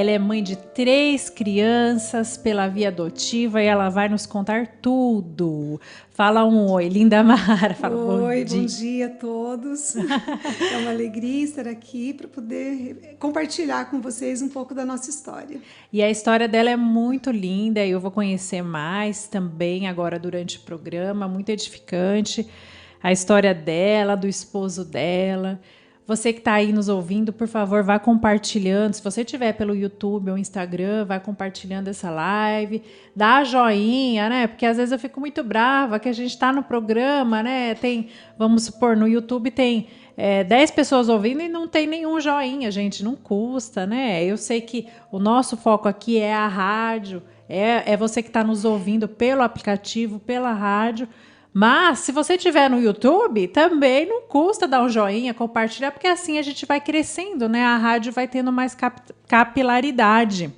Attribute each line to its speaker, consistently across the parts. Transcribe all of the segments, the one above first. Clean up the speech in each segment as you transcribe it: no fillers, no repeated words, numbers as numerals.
Speaker 1: Ela é mãe de 3 crianças pela via adotiva e ela vai nos contar tudo. Fala um oi, Lindamara. Fala
Speaker 2: Oi,
Speaker 1: bom
Speaker 2: bom
Speaker 1: dia.
Speaker 2: dia a todos. É uma alegria estar aqui para poder compartilhar com vocês um pouco da nossa história.
Speaker 1: E a história dela é muito linda e eu vou conhecer mais também agora durante o programa, muito edificante. A história dela, do esposo dela. Você que está aí nos ouvindo, por favor, vá compartilhando. Se você estiver pelo YouTube ou Instagram, vai compartilhando essa live. Dá joinha, né? Porque às vezes eu fico muito brava que a gente está no programa, né? Tem, vamos supor, no YouTube tem 10 pessoas ouvindo e não tem nenhum joinha, gente. Não custa, né? Eu sei que o nosso foco aqui é a rádio, é você que está nos ouvindo pelo aplicativo, pela rádio. Mas, se você estiver no YouTube, também não custa dar um joinha, compartilhar, porque assim a gente vai crescendo, né? A rádio vai tendo mais capilaridade.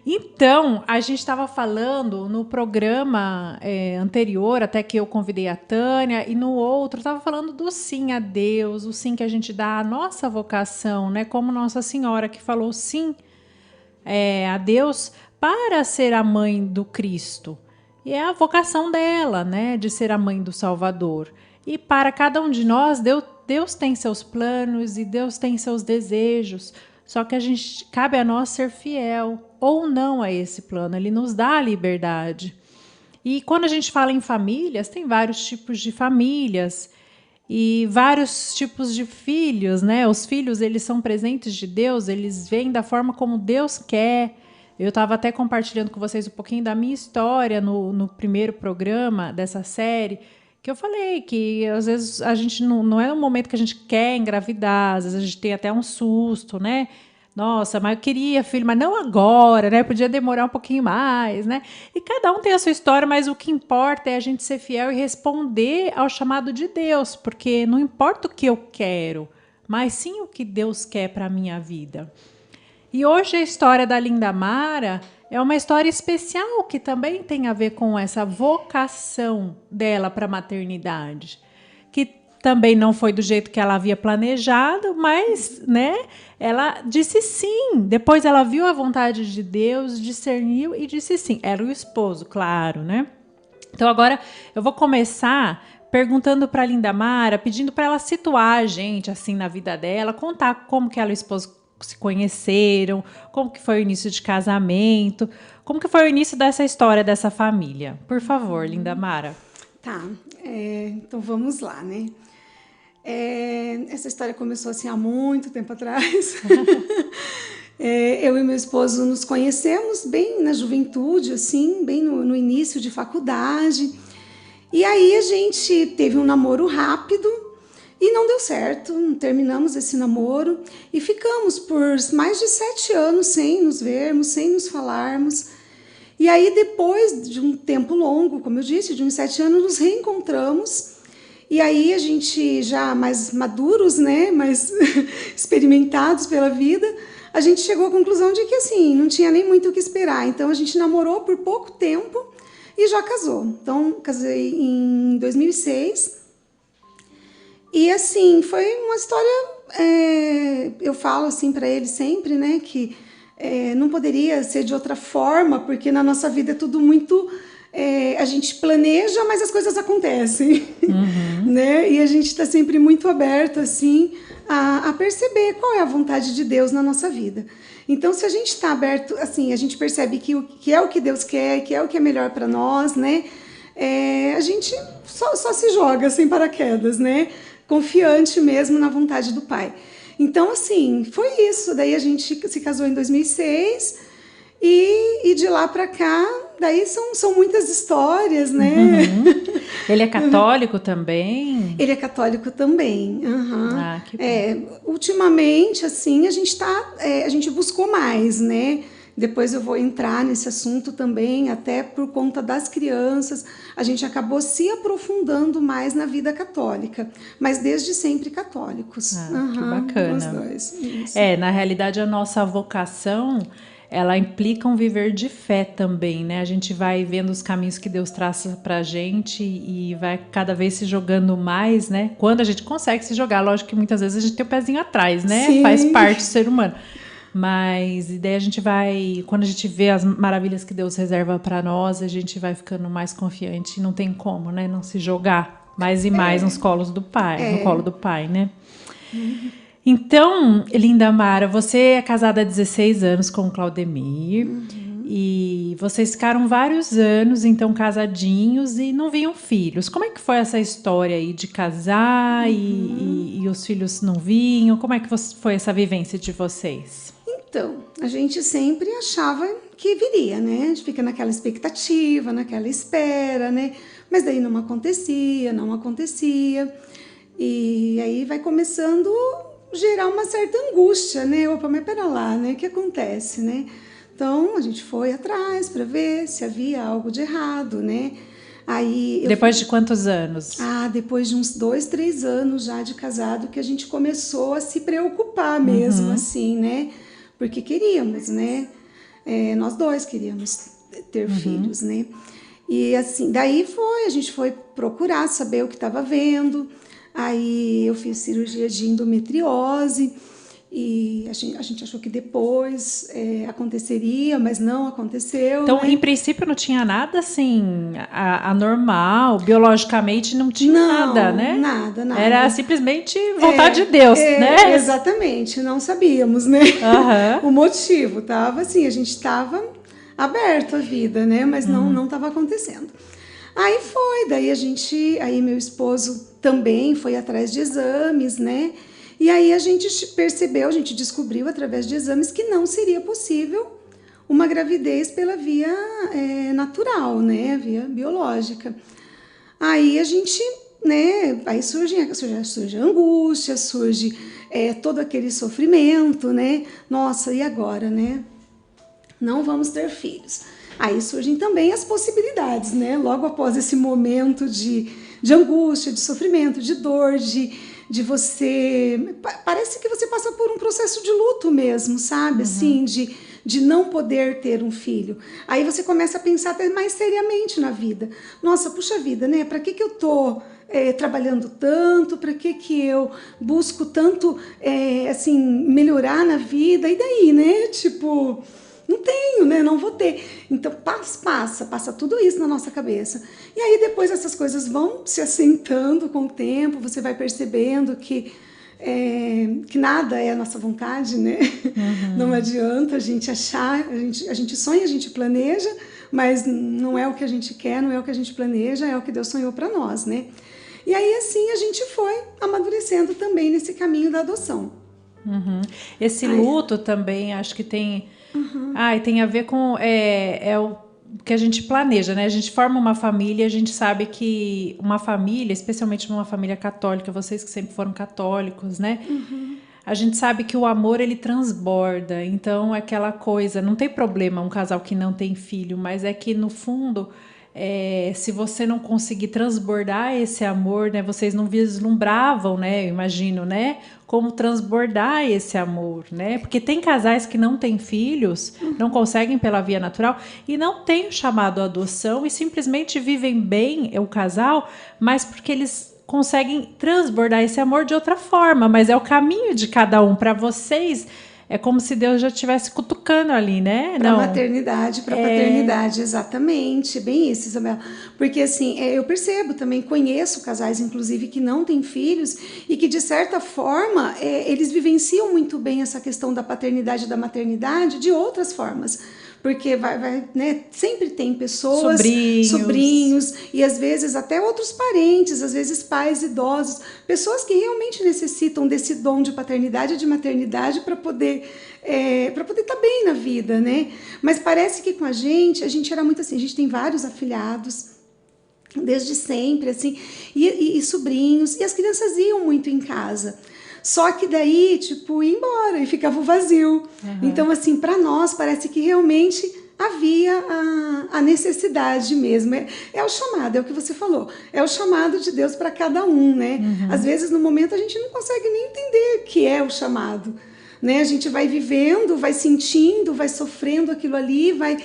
Speaker 1: Então, a gente estava falando no programa anterior, até que eu convidei a Tânia, e no outro estava falando do sim a Deus, o sim que a gente dá à nossa vocação, né? Como Nossa Senhora que falou sim a Deus para ser a mãe do Cristo. E é a vocação dela, né, de ser a mãe do Salvador. E para cada um de nós, Deus tem seus planos e Deus tem seus desejos. Só que cabe a nós ser fiel ou não a esse plano. Ele nos dá a liberdade. E quando a gente fala em famílias, tem vários tipos de famílias e vários tipos de filhos, né? Os filhos, eles são presentes de Deus, eles vêm da forma como Deus quer. Eu estava até compartilhando com vocês um pouquinho da minha história no primeiro programa dessa série, que eu falei que às vezes a gente não é um momento que a gente quer engravidar, às vezes a gente tem até um susto, né? Nossa, mas eu queria filho, mas não agora, né? Podia demorar um pouquinho mais, né? E cada um tem a sua história, mas o que importa é a gente ser fiel e responder ao chamado de Deus, porque não importa o que eu quero, mas sim o que Deus quer para a minha vida. E hoje a história da Lindamara é uma história especial que também tem a ver com essa vocação dela para a maternidade, que também não foi do jeito que ela havia planejado, mas, né, ela disse sim. Depois ela viu a vontade de Deus, discerniu e disse sim. Era o esposo, claro, né? Então agora eu vou começar perguntando para a Lindamara, pedindo para ela situar a gente assim na vida dela, contar como que ela e o esposo se conheceram, como que foi o início de casamento, como que foi o início dessa história dessa família. Por favor, Lindamara.
Speaker 2: Tá, então vamos lá, né? Essa história começou assim há muito tempo atrás. Eu e meu esposo nos conhecemos bem na juventude, assim, bem no início de faculdade. E aí a gente teve um namoro rápido, e não deu certo, terminamos esse namoro e ficamos por mais de 7 anos sem nos vermos, sem nos falarmos. E aí, depois de um tempo longo, como eu disse, de uns 7 anos, nos reencontramos. E aí, a gente já mais maduros, né, mais experimentados pela vida, a gente chegou à conclusão de que, assim, não tinha nem muito o que esperar. Então, a gente namorou por pouco tempo e já casou. Então, casei em 2006. E, assim, foi uma história, eu falo assim para ele sempre, né, que não poderia ser de outra forma, porque na nossa vida é tudo muito... a gente planeja, mas as coisas acontecem, né? E a gente está sempre muito aberto, assim, a perceber qual é a vontade de Deus na nossa vida. Então, se a gente está aberto, assim, a gente percebe que é o que Deus quer, que é o que é melhor para nós, né? A gente só se joga sem paraquedas, né? Confiante mesmo na vontade do Pai. Então, assim, foi isso. Daí a gente se casou em 2006 e de lá para cá, daí são muitas histórias, né?
Speaker 1: Ele é católico também?
Speaker 2: Ele é católico também.
Speaker 1: Ah, que bom.
Speaker 2: Ultimamente, assim, a gente buscou mais, né? Depois eu vou entrar nesse assunto também, até por conta das crianças. A gente acabou se aprofundando mais na vida católica, mas desde sempre católicos.
Speaker 1: Que bacana.
Speaker 2: Os dois. Isso.
Speaker 1: Na realidade, a nossa vocação, ela implica um viver de fé também, né? A gente vai vendo os caminhos que Deus traça pra gente e vai cada vez se jogando mais, né? Quando a gente consegue se jogar, lógico que muitas vezes a gente tem o pezinho atrás, né?
Speaker 2: Sim.
Speaker 1: Faz parte do ser humano. Mas e daí a gente vai, quando a gente vê as maravilhas que Deus reserva para nós, a gente vai ficando mais confiante. Não tem como, né? Não se jogar mais e mais nos colos do pai, no colo do pai, né? Então, linda Mara, você é casada há 16 anos com o Claudemir. E vocês ficaram vários anos, então, casadinhos e não vinham filhos. Como é que foi essa história aí de casar e os filhos não vinham? Como é que foi essa vivência de vocês?
Speaker 2: Então, a gente sempre achava que viria, né? A gente fica naquela expectativa, naquela espera, né? Mas daí não acontecia. E aí vai começando a gerar uma certa angústia, né? Opa, mas pera lá, né? O que acontece, né? Então, a gente foi atrás para ver se havia algo de errado, né? Aí
Speaker 1: depois de quantos anos?
Speaker 2: Depois de uns 2, 3 anos já de casado, que a gente começou a se preocupar mesmo, assim, né? Porque queríamos, né? Nós dois queríamos ter filhos, né? E assim, daí a gente foi procurar saber o que estava vendo. Aí eu fiz cirurgia de endometriose. E a gente achou que depois aconteceria, mas não aconteceu.
Speaker 1: Então,
Speaker 2: né?
Speaker 1: Em princípio, não tinha nada assim anormal, biologicamente não tinha nada, né?
Speaker 2: Nada.
Speaker 1: Era simplesmente vontade de Deus, né?
Speaker 2: Exatamente, não sabíamos, né? O motivo tava assim, a gente estava aberto à vida, né? Mas não estava acontecendo. Aí daí meu esposo também foi atrás de exames, né? E aí a gente descobriu através de exames que não seria possível uma gravidez pela via natural, né, via biológica. Aí a gente, né, aí surge a angústia, surge todo aquele sofrimento, né, nossa, e agora, né, não vamos ter filhos. Aí surgem também as possibilidades, né, logo após esse momento de angústia, de sofrimento, de dor, de você... Parece que você passa por um processo de luto mesmo, sabe? Assim, de não poder ter um filho. Aí você começa a pensar até mais seriamente na vida. Nossa, puxa vida, né? Para que eu tô trabalhando tanto? Para que eu busco tanto, assim, melhorar na vida? E daí, né? Tipo... Não tenho, né? Não vou ter. Então, passa tudo isso na nossa cabeça. E aí, depois, essas coisas vão se assentando com o tempo, você vai percebendo que nada é a nossa vontade, né? Não adianta a gente achar, a gente sonha, a gente planeja, mas não é o que a gente quer, não é o que a gente planeja, é o que Deus sonhou para nós, né? E aí, assim, a gente foi amadurecendo também nesse caminho da adoção.
Speaker 1: Esse luto também, acho que tem... e tem a ver com o que a gente planeja, né? A gente forma uma família, a gente sabe que uma família, especialmente uma família católica, vocês que sempre foram católicos, né? A gente sabe que o amor, ele transborda. Então, é aquela coisa, não tem problema um casal que não tem filho, mas é que, no fundo, se você não conseguir transbordar esse amor, né? Vocês não vislumbravam, né? Eu imagino, né? Como transbordar esse amor, né? Porque tem casais que não têm filhos, não conseguem pela via natural e não têm o chamado à adoção e simplesmente vivem bem o casal, mas porque eles conseguem transbordar esse amor de outra forma, mas é o caminho de cada um. Para vocês, é como se Deus já estivesse cutucando ali, né?
Speaker 2: Para maternidade, para paternidade, exatamente, bem isso, Isabela. Porque assim, eu percebo também, conheço casais, inclusive, que não têm filhos e que, de certa forma, eles vivenciam muito bem essa questão da paternidade e da maternidade de outras formas. Porque né, sempre tem pessoas, sobrinhos, e às vezes até outros parentes, às vezes pais idosos, pessoas que realmente necessitam desse dom de paternidade e de maternidade para poder estar bem na vida, né? Mas parece que com a gente era muito assim, a gente tem vários afilhados, desde sempre, assim, e sobrinhos, e as crianças iam muito em casa. Só que daí, tipo, ia embora e ficava vazio. Então, assim, para nós parece que realmente havia a necessidade mesmo. É o chamado, é o que você falou. É o chamado de Deus para cada um, né? Às vezes, no momento, a gente não consegue nem entender o que é o chamado, né? A gente vai vivendo, vai sentindo, vai sofrendo aquilo ali, vai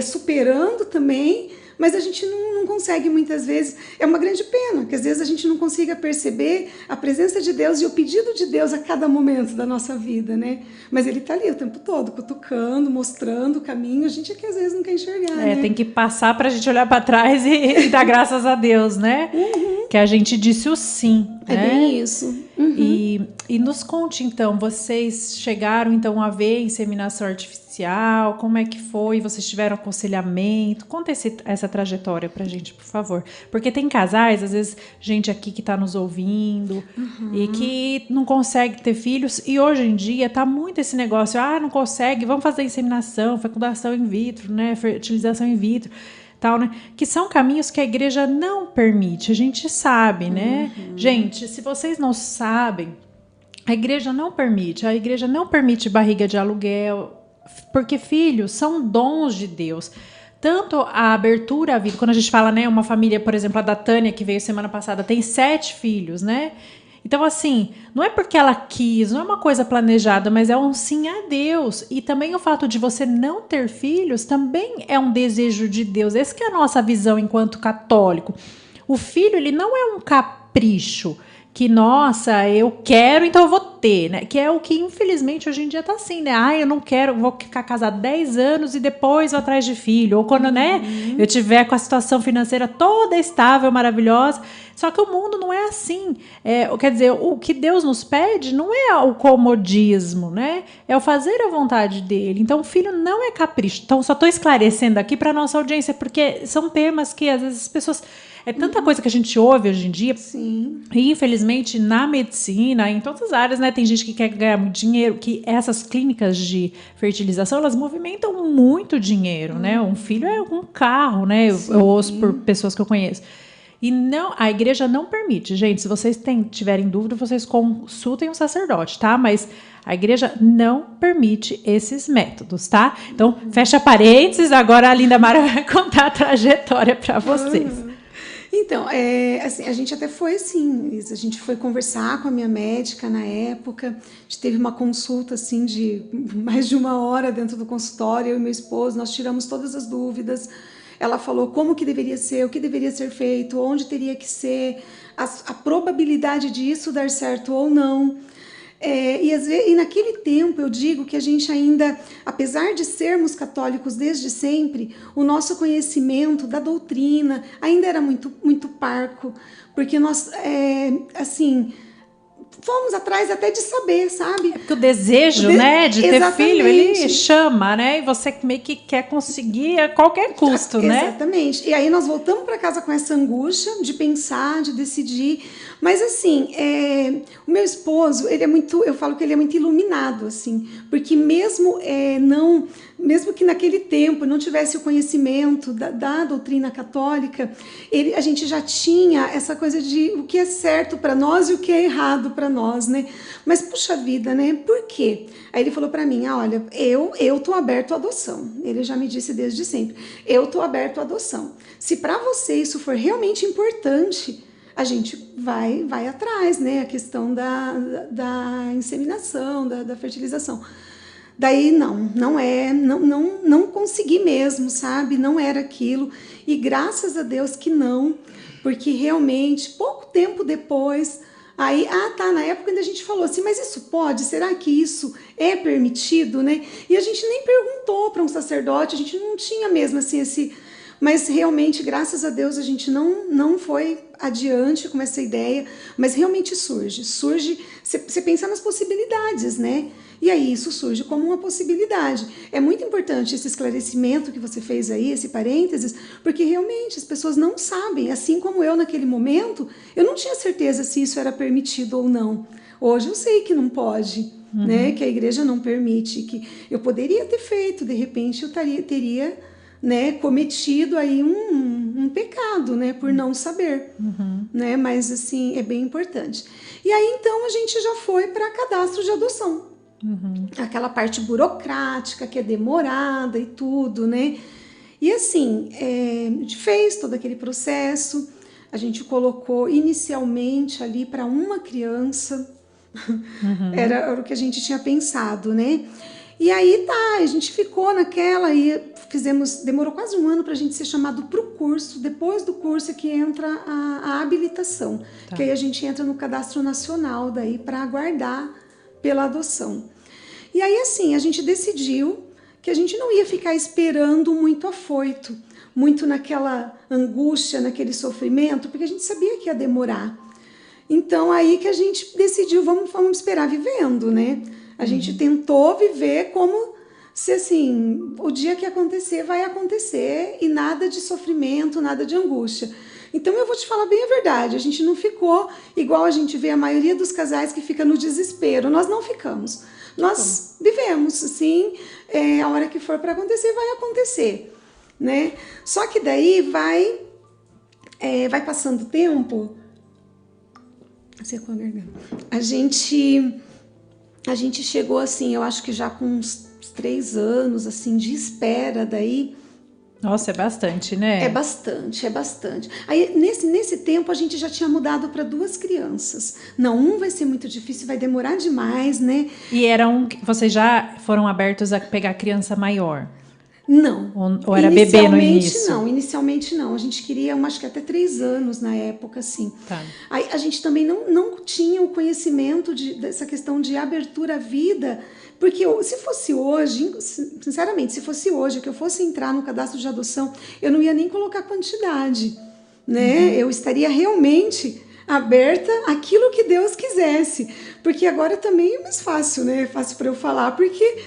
Speaker 2: superando também, mas a gente não consegue muitas vezes. É uma grande pena que às vezes a gente não consiga perceber a presença de Deus e o pedido de Deus a cada momento da nossa vida, né? Mas Ele está ali o tempo todo, cutucando, mostrando o caminho. A gente é que às vezes não quer enxergar, né?
Speaker 1: Tem que passar para a gente olhar para trás e dar graças a Deus, né? Que a gente disse o sim.
Speaker 2: É
Speaker 1: né?
Speaker 2: bem isso.
Speaker 1: E nos conte, então, vocês chegaram então a ver inseminação artificial, como é que foi? Vocês tiveram aconselhamento? Conta essa trajetória pra gente, por favor. Porque tem casais, às vezes, gente aqui que tá nos ouvindo e que não consegue ter filhos, e hoje em dia tá muito esse negócio, não consegue, vamos fazer inseminação, fecundação in vitro, né, fertilização in vitro, tal, né? Que são caminhos que a igreja não permite, a gente sabe, né? Gente, se vocês não sabem, a igreja não permite barriga de aluguel, porque filhos são dons de Deus. Tanto a abertura à vida, quando a gente fala, né, uma família, por exemplo, a da Tânia, que veio semana passada, tem 7 filhos, né? Então, assim, não é porque ela quis, não é uma coisa planejada, mas é um sim a Deus. E também o fato de você não ter filhos também é um desejo de Deus. Essa que é a nossa visão enquanto católico. O filho, ele não é um capricho que, nossa, eu quero, então eu vou ter, né? Que é o que, infelizmente, hoje em dia tá assim, né? Eu não quero, vou ficar casada 10 anos e depois vou atrás de filho. Ou quando, né, eu tiver com a situação financeira toda estável, maravilhosa. Só que o mundo não é assim. Quer dizer, o que Deus nos pede não é o comodismo, né? É o fazer a vontade dele. Então, o filho não é capricho. Então, só estou esclarecendo aqui para nossa audiência, porque são temas que, às vezes, as pessoas... É tanta coisa que a gente ouve hoje em dia.
Speaker 2: Sim.
Speaker 1: E, infelizmente, na medicina, em todas as áreas, né? Tem gente que quer ganhar muito dinheiro, que essas clínicas de fertilização, elas movimentam muito dinheiro, né? Um filho é um carro, né? Eu ouço por pessoas que eu conheço. E não, a igreja não permite. Gente, se vocês tiverem dúvida, vocês consultem um sacerdote, tá? Mas a igreja não permite esses métodos, tá? Então, fecha parênteses, agora a Linda Mara vai contar a trajetória para vocês.
Speaker 2: Então, assim, a gente até foi assim, a gente foi conversar com a minha médica na época, a gente teve uma consulta assim de mais de 1 hora dentro do consultório, eu e meu esposo, nós tiramos todas as dúvidas. Ela falou como que deveria ser, o que deveria ser feito, onde teria que ser, a probabilidade disso dar certo ou não. E naquele tempo eu digo que a gente ainda, apesar de sermos católicos desde sempre, o nosso conhecimento da doutrina ainda era muito, muito parco, porque nós, assim... fomos atrás até de saber, sabe?
Speaker 1: Porque o desejo, né, de ter filho, ele chama, né? E você meio que quer conseguir a qualquer custo, né?
Speaker 2: Exatamente. E aí nós voltamos para casa com essa angústia de pensar, de decidir. Mas assim, o meu esposo, ele é muito, eu falo que ele é muito iluminado, assim, porque mesmo que naquele tempo não tivesse o conhecimento da doutrina católica, a gente já tinha essa coisa de o que é certo para nós e o que é errado para nós, né? Mas puxa vida, né? Por quê? Aí ele falou para mim, olha, eu tô aberto à adoção. Ele já me disse desde sempre, eu tô aberto à adoção. Se para você isso for realmente importante, a gente vai atrás, né? A questão da inseminação, da fertilização. Daí não consegui mesmo, sabe? Não era aquilo. E graças a Deus que não, porque realmente, pouco tempo depois, aí, na época ainda a gente falou assim, mas isso pode? Será que isso é permitido, né? E a gente nem perguntou para um sacerdote, a gente não tinha mesmo assim esse... Mas realmente, graças a Deus, a gente não foi adiante com essa ideia, mas realmente surge, você pensa nas possibilidades, né? E aí isso surge como uma possibilidade. É muito importante esse esclarecimento que você fez aí, esse parênteses, porque realmente as pessoas não sabem, assim como eu naquele momento, eu não tinha certeza se isso era permitido ou não. Hoje eu sei que não pode, né? Que a igreja não permite, que eu poderia ter feito, de repente eu teria, né, cometido aí um pecado, né, por não saber, né, mas assim, é bem importante. E aí então a gente já foi para cadastro de adoção, aquela parte burocrática que é demorada e tudo, né, e assim, a gente fez todo aquele processo, a gente colocou inicialmente ali para uma criança, era o que a gente tinha pensado, né. E aí a gente ficou naquela, e demorou quase um ano para a gente ser chamado para o curso. Depois do curso é que entra a habilitação, que aí a gente entra no cadastro nacional daí para aguardar pela adoção. E aí assim, a gente decidiu que a gente não ia ficar esperando muito afoito, muito naquela angústia, naquele sofrimento, porque a gente sabia que ia demorar. Então aí que a gente decidiu, vamos esperar vivendo, né? A gente tentou viver como se assim, o dia que acontecer vai acontecer e nada de sofrimento, nada de angústia. Então eu vou te falar bem a verdade, a gente não ficou igual a gente vê a maioria dos casais que fica no desespero. Nós não ficamos. Nós vivemos, assim, a hora que for para acontecer, vai acontecer, né? Só que daí vai passando o tempo, secou a garganta. A gente chegou assim, eu acho que já com uns 3 anos, assim, de espera daí.
Speaker 1: Nossa, é bastante, né?
Speaker 2: É bastante. Aí, nesse tempo, a gente já tinha mudado para 2 crianças. Não, vai ser muito difícil, vai demorar demais, né?
Speaker 1: E vocês já foram abertos a pegar criança maior?
Speaker 2: Não.
Speaker 1: Ou era bebê no início?
Speaker 2: Inicialmente não. A gente queria, acho que até 3 anos na época, assim.
Speaker 1: Tá.
Speaker 2: Aí a gente também não tinha o conhecimento dessa questão de abertura à vida, porque se fosse hoje, sinceramente, se fosse hoje que eu fosse entrar no cadastro de adoção, eu não ia nem colocar quantidade, né? Eu estaria realmente aberta àquilo que Deus quisesse, porque agora também é mais fácil, né? É fácil para eu falar, porque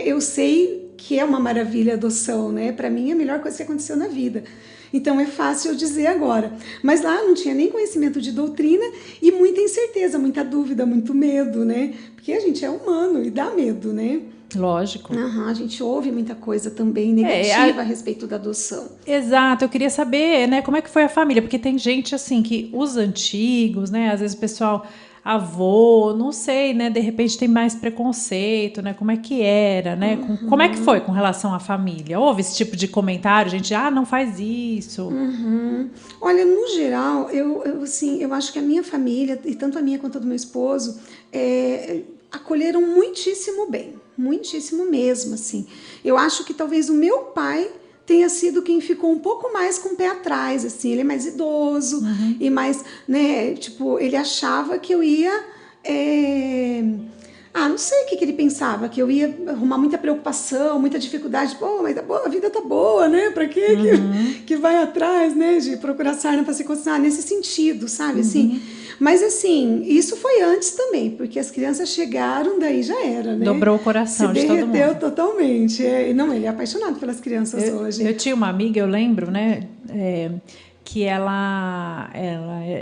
Speaker 2: eu sei que é uma maravilha a adoção, né? Para mim é a melhor coisa que aconteceu na vida. Então é fácil eu dizer agora. Mas lá não tinha nem conhecimento de doutrina e muita incerteza, muita dúvida, muito medo, né? Porque a gente é humano e dá medo, né?
Speaker 1: Lógico.
Speaker 2: A gente ouve muita coisa também negativa a respeito da adoção.
Speaker 1: Exato, eu queria saber, né, como é que foi a família, porque tem gente assim que os antigos, né, às vezes o pessoal avô, não sei, né, de repente tem mais preconceito, né, como é que era, né, como é que foi com relação à família? Houve esse tipo de comentário, gente, não faz isso?
Speaker 2: Olha, no geral, eu acho que a minha família, e tanto a minha quanto a do meu esposo, acolheram muitíssimo bem, muitíssimo mesmo, assim. Eu acho que talvez o meu pai tenha sido quem ficou um pouco mais com o pé atrás, assim, ele é mais idoso e mais, né, tipo, ele achava que eu ia, não sei o que ele pensava, que eu ia arrumar muita preocupação, muita dificuldade, pô, mas a vida tá boa, né, pra quê que vai atrás, né, de procurar sarna pra se coçar, nesse sentido, sabe, assim. Mas assim, isso foi antes também, porque as crianças chegaram, daí já era, né?
Speaker 1: Dobrou o coração de todo mundo. Se
Speaker 2: derreteu totalmente. Não, ele é apaixonado pelas crianças hoje.
Speaker 1: Eu tinha uma amiga, eu lembro, né? Que ela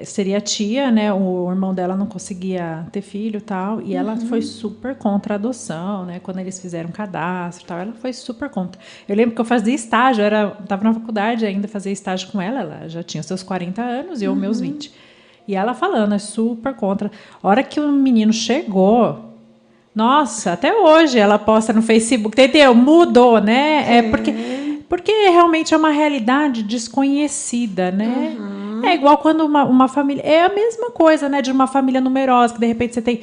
Speaker 1: seria tia, né? O irmão dela não conseguia ter filho e tal, e ela foi super contra a adoção, né? Quando eles fizeram cadastro e tal, ela foi super contra. Eu lembro que eu fazia estágio, estava na faculdade ainda, fazia estágio com ela já tinha seus 40 anos e eu meus 20. E ela falando, é super contra. A hora que o menino chegou, nossa, até hoje ela posta no Facebook, entendeu? Mudou, né? Porque realmente é uma realidade desconhecida, né? É igual quando uma família... É a mesma coisa, né? De uma família numerosa, que de repente você tem...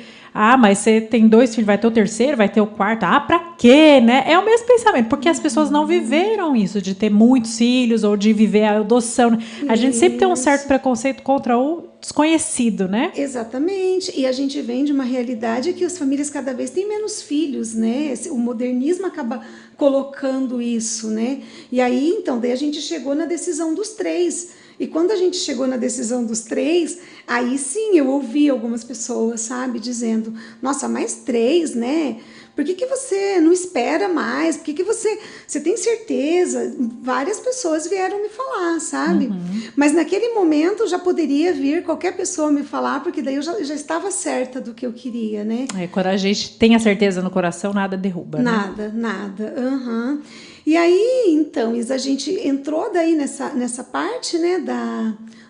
Speaker 1: mas você tem 2 filhos, vai ter o terceiro, vai ter o quarto. Pra quê, né? É o mesmo pensamento, porque as pessoas não viveram isso, de ter muitos filhos ou de viver a adoção. Né? A gente sempre tem um certo preconceito contra o desconhecido, né?
Speaker 2: Exatamente. E a gente vem de uma realidade que as famílias cada vez têm menos filhos, né? O modernismo acaba colocando isso, né? E aí, então, daí a gente chegou na decisão dos 3. E quando a gente chegou na decisão dos 3, aí sim eu ouvi algumas pessoas, sabe, dizendo, nossa, mais 3, né? Por que você não espera mais? Por que você tem certeza? Várias pessoas vieram me falar, sabe? Mas naquele momento já poderia vir qualquer pessoa me falar, porque daí eu já estava certa do que eu queria, né?
Speaker 1: Quando a gente tem a certeza no coração, nada derruba,
Speaker 2: nada, né? Nada. E aí, então, Isa, a gente entrou daí nessa parte, né,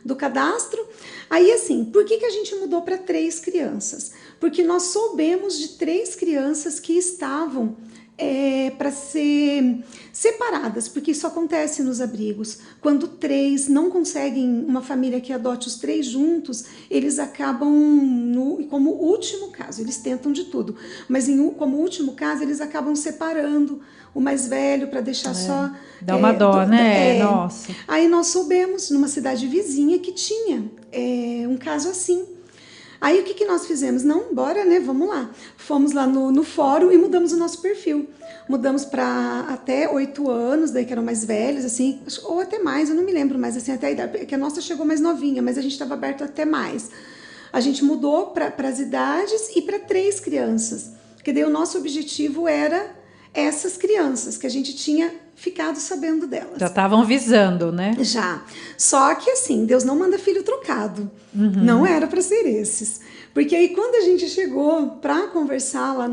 Speaker 2: do cadastro. Aí, assim, por que a gente mudou para 3 crianças? Porque nós soubemos de 3 crianças que estavam para ser separadas, porque isso acontece nos abrigos. Quando 3 não conseguem, uma família que adote os 3 juntos, eles acabam, como último caso, eles tentam de tudo, mas como último caso, eles acabam separando o mais velho para deixar só...
Speaker 1: Dá uma dó, né? Nossa.
Speaker 2: Aí nós soubemos, numa cidade vizinha, que tinha um caso assim. Aí o que nós fizemos? Não, bora, né? Vamos lá. Fomos lá no fórum e mudamos o nosso perfil. Mudamos para até 8 anos, daí que eram mais velhos, assim, ou até mais, eu não me lembro mais, assim, até a idade, porque a nossa chegou mais novinha, mas a gente estava aberto até mais. A gente mudou para as idades e para 3 crianças, porque daí o nosso objetivo era essas crianças, que a gente tinha ficado sabendo delas.
Speaker 1: Já estavam visando, né?
Speaker 2: Já. Só que assim, Deus não manda filho trocado. Não era para ser esses. Porque aí quando a gente chegou para conversar lá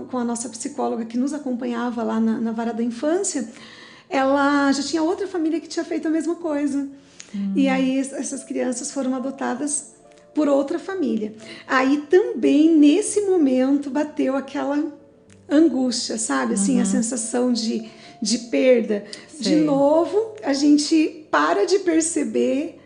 Speaker 2: com a nossa psicóloga que nos acompanhava lá na vara da infância, ela já tinha outra família que tinha feito a mesma coisa. E aí essas crianças foram adotadas por outra família. Aí também, nesse momento, bateu aquela angústia, sabe? Assim, a sensação de perda.
Speaker 1: Sim.
Speaker 2: De novo, a gente para de perceber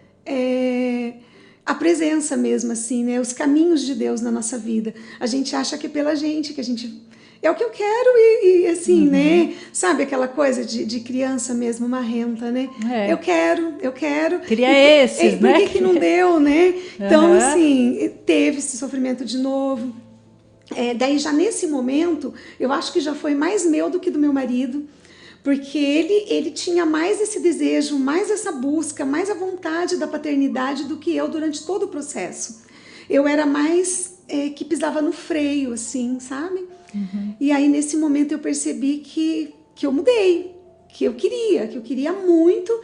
Speaker 2: a presença mesmo, assim, né? Os caminhos de Deus na nossa vida. A gente acha que é pela gente, que a gente... É o que eu quero e assim, né? Sabe aquela coisa de criança mesmo, marrenta, né? Eu quero.
Speaker 1: Queria esses,
Speaker 2: né? Por que não deu, né? Então, assim, teve esse sofrimento de novo. Daí, já nesse momento, eu acho que já foi mais meu do que do meu marido, porque ele tinha mais esse desejo, mais essa busca, mais a vontade da paternidade do que eu durante todo o processo. Eu era mais que pisava no freio, assim, sabe? E aí, nesse momento, eu percebi que eu mudei, que eu queria muito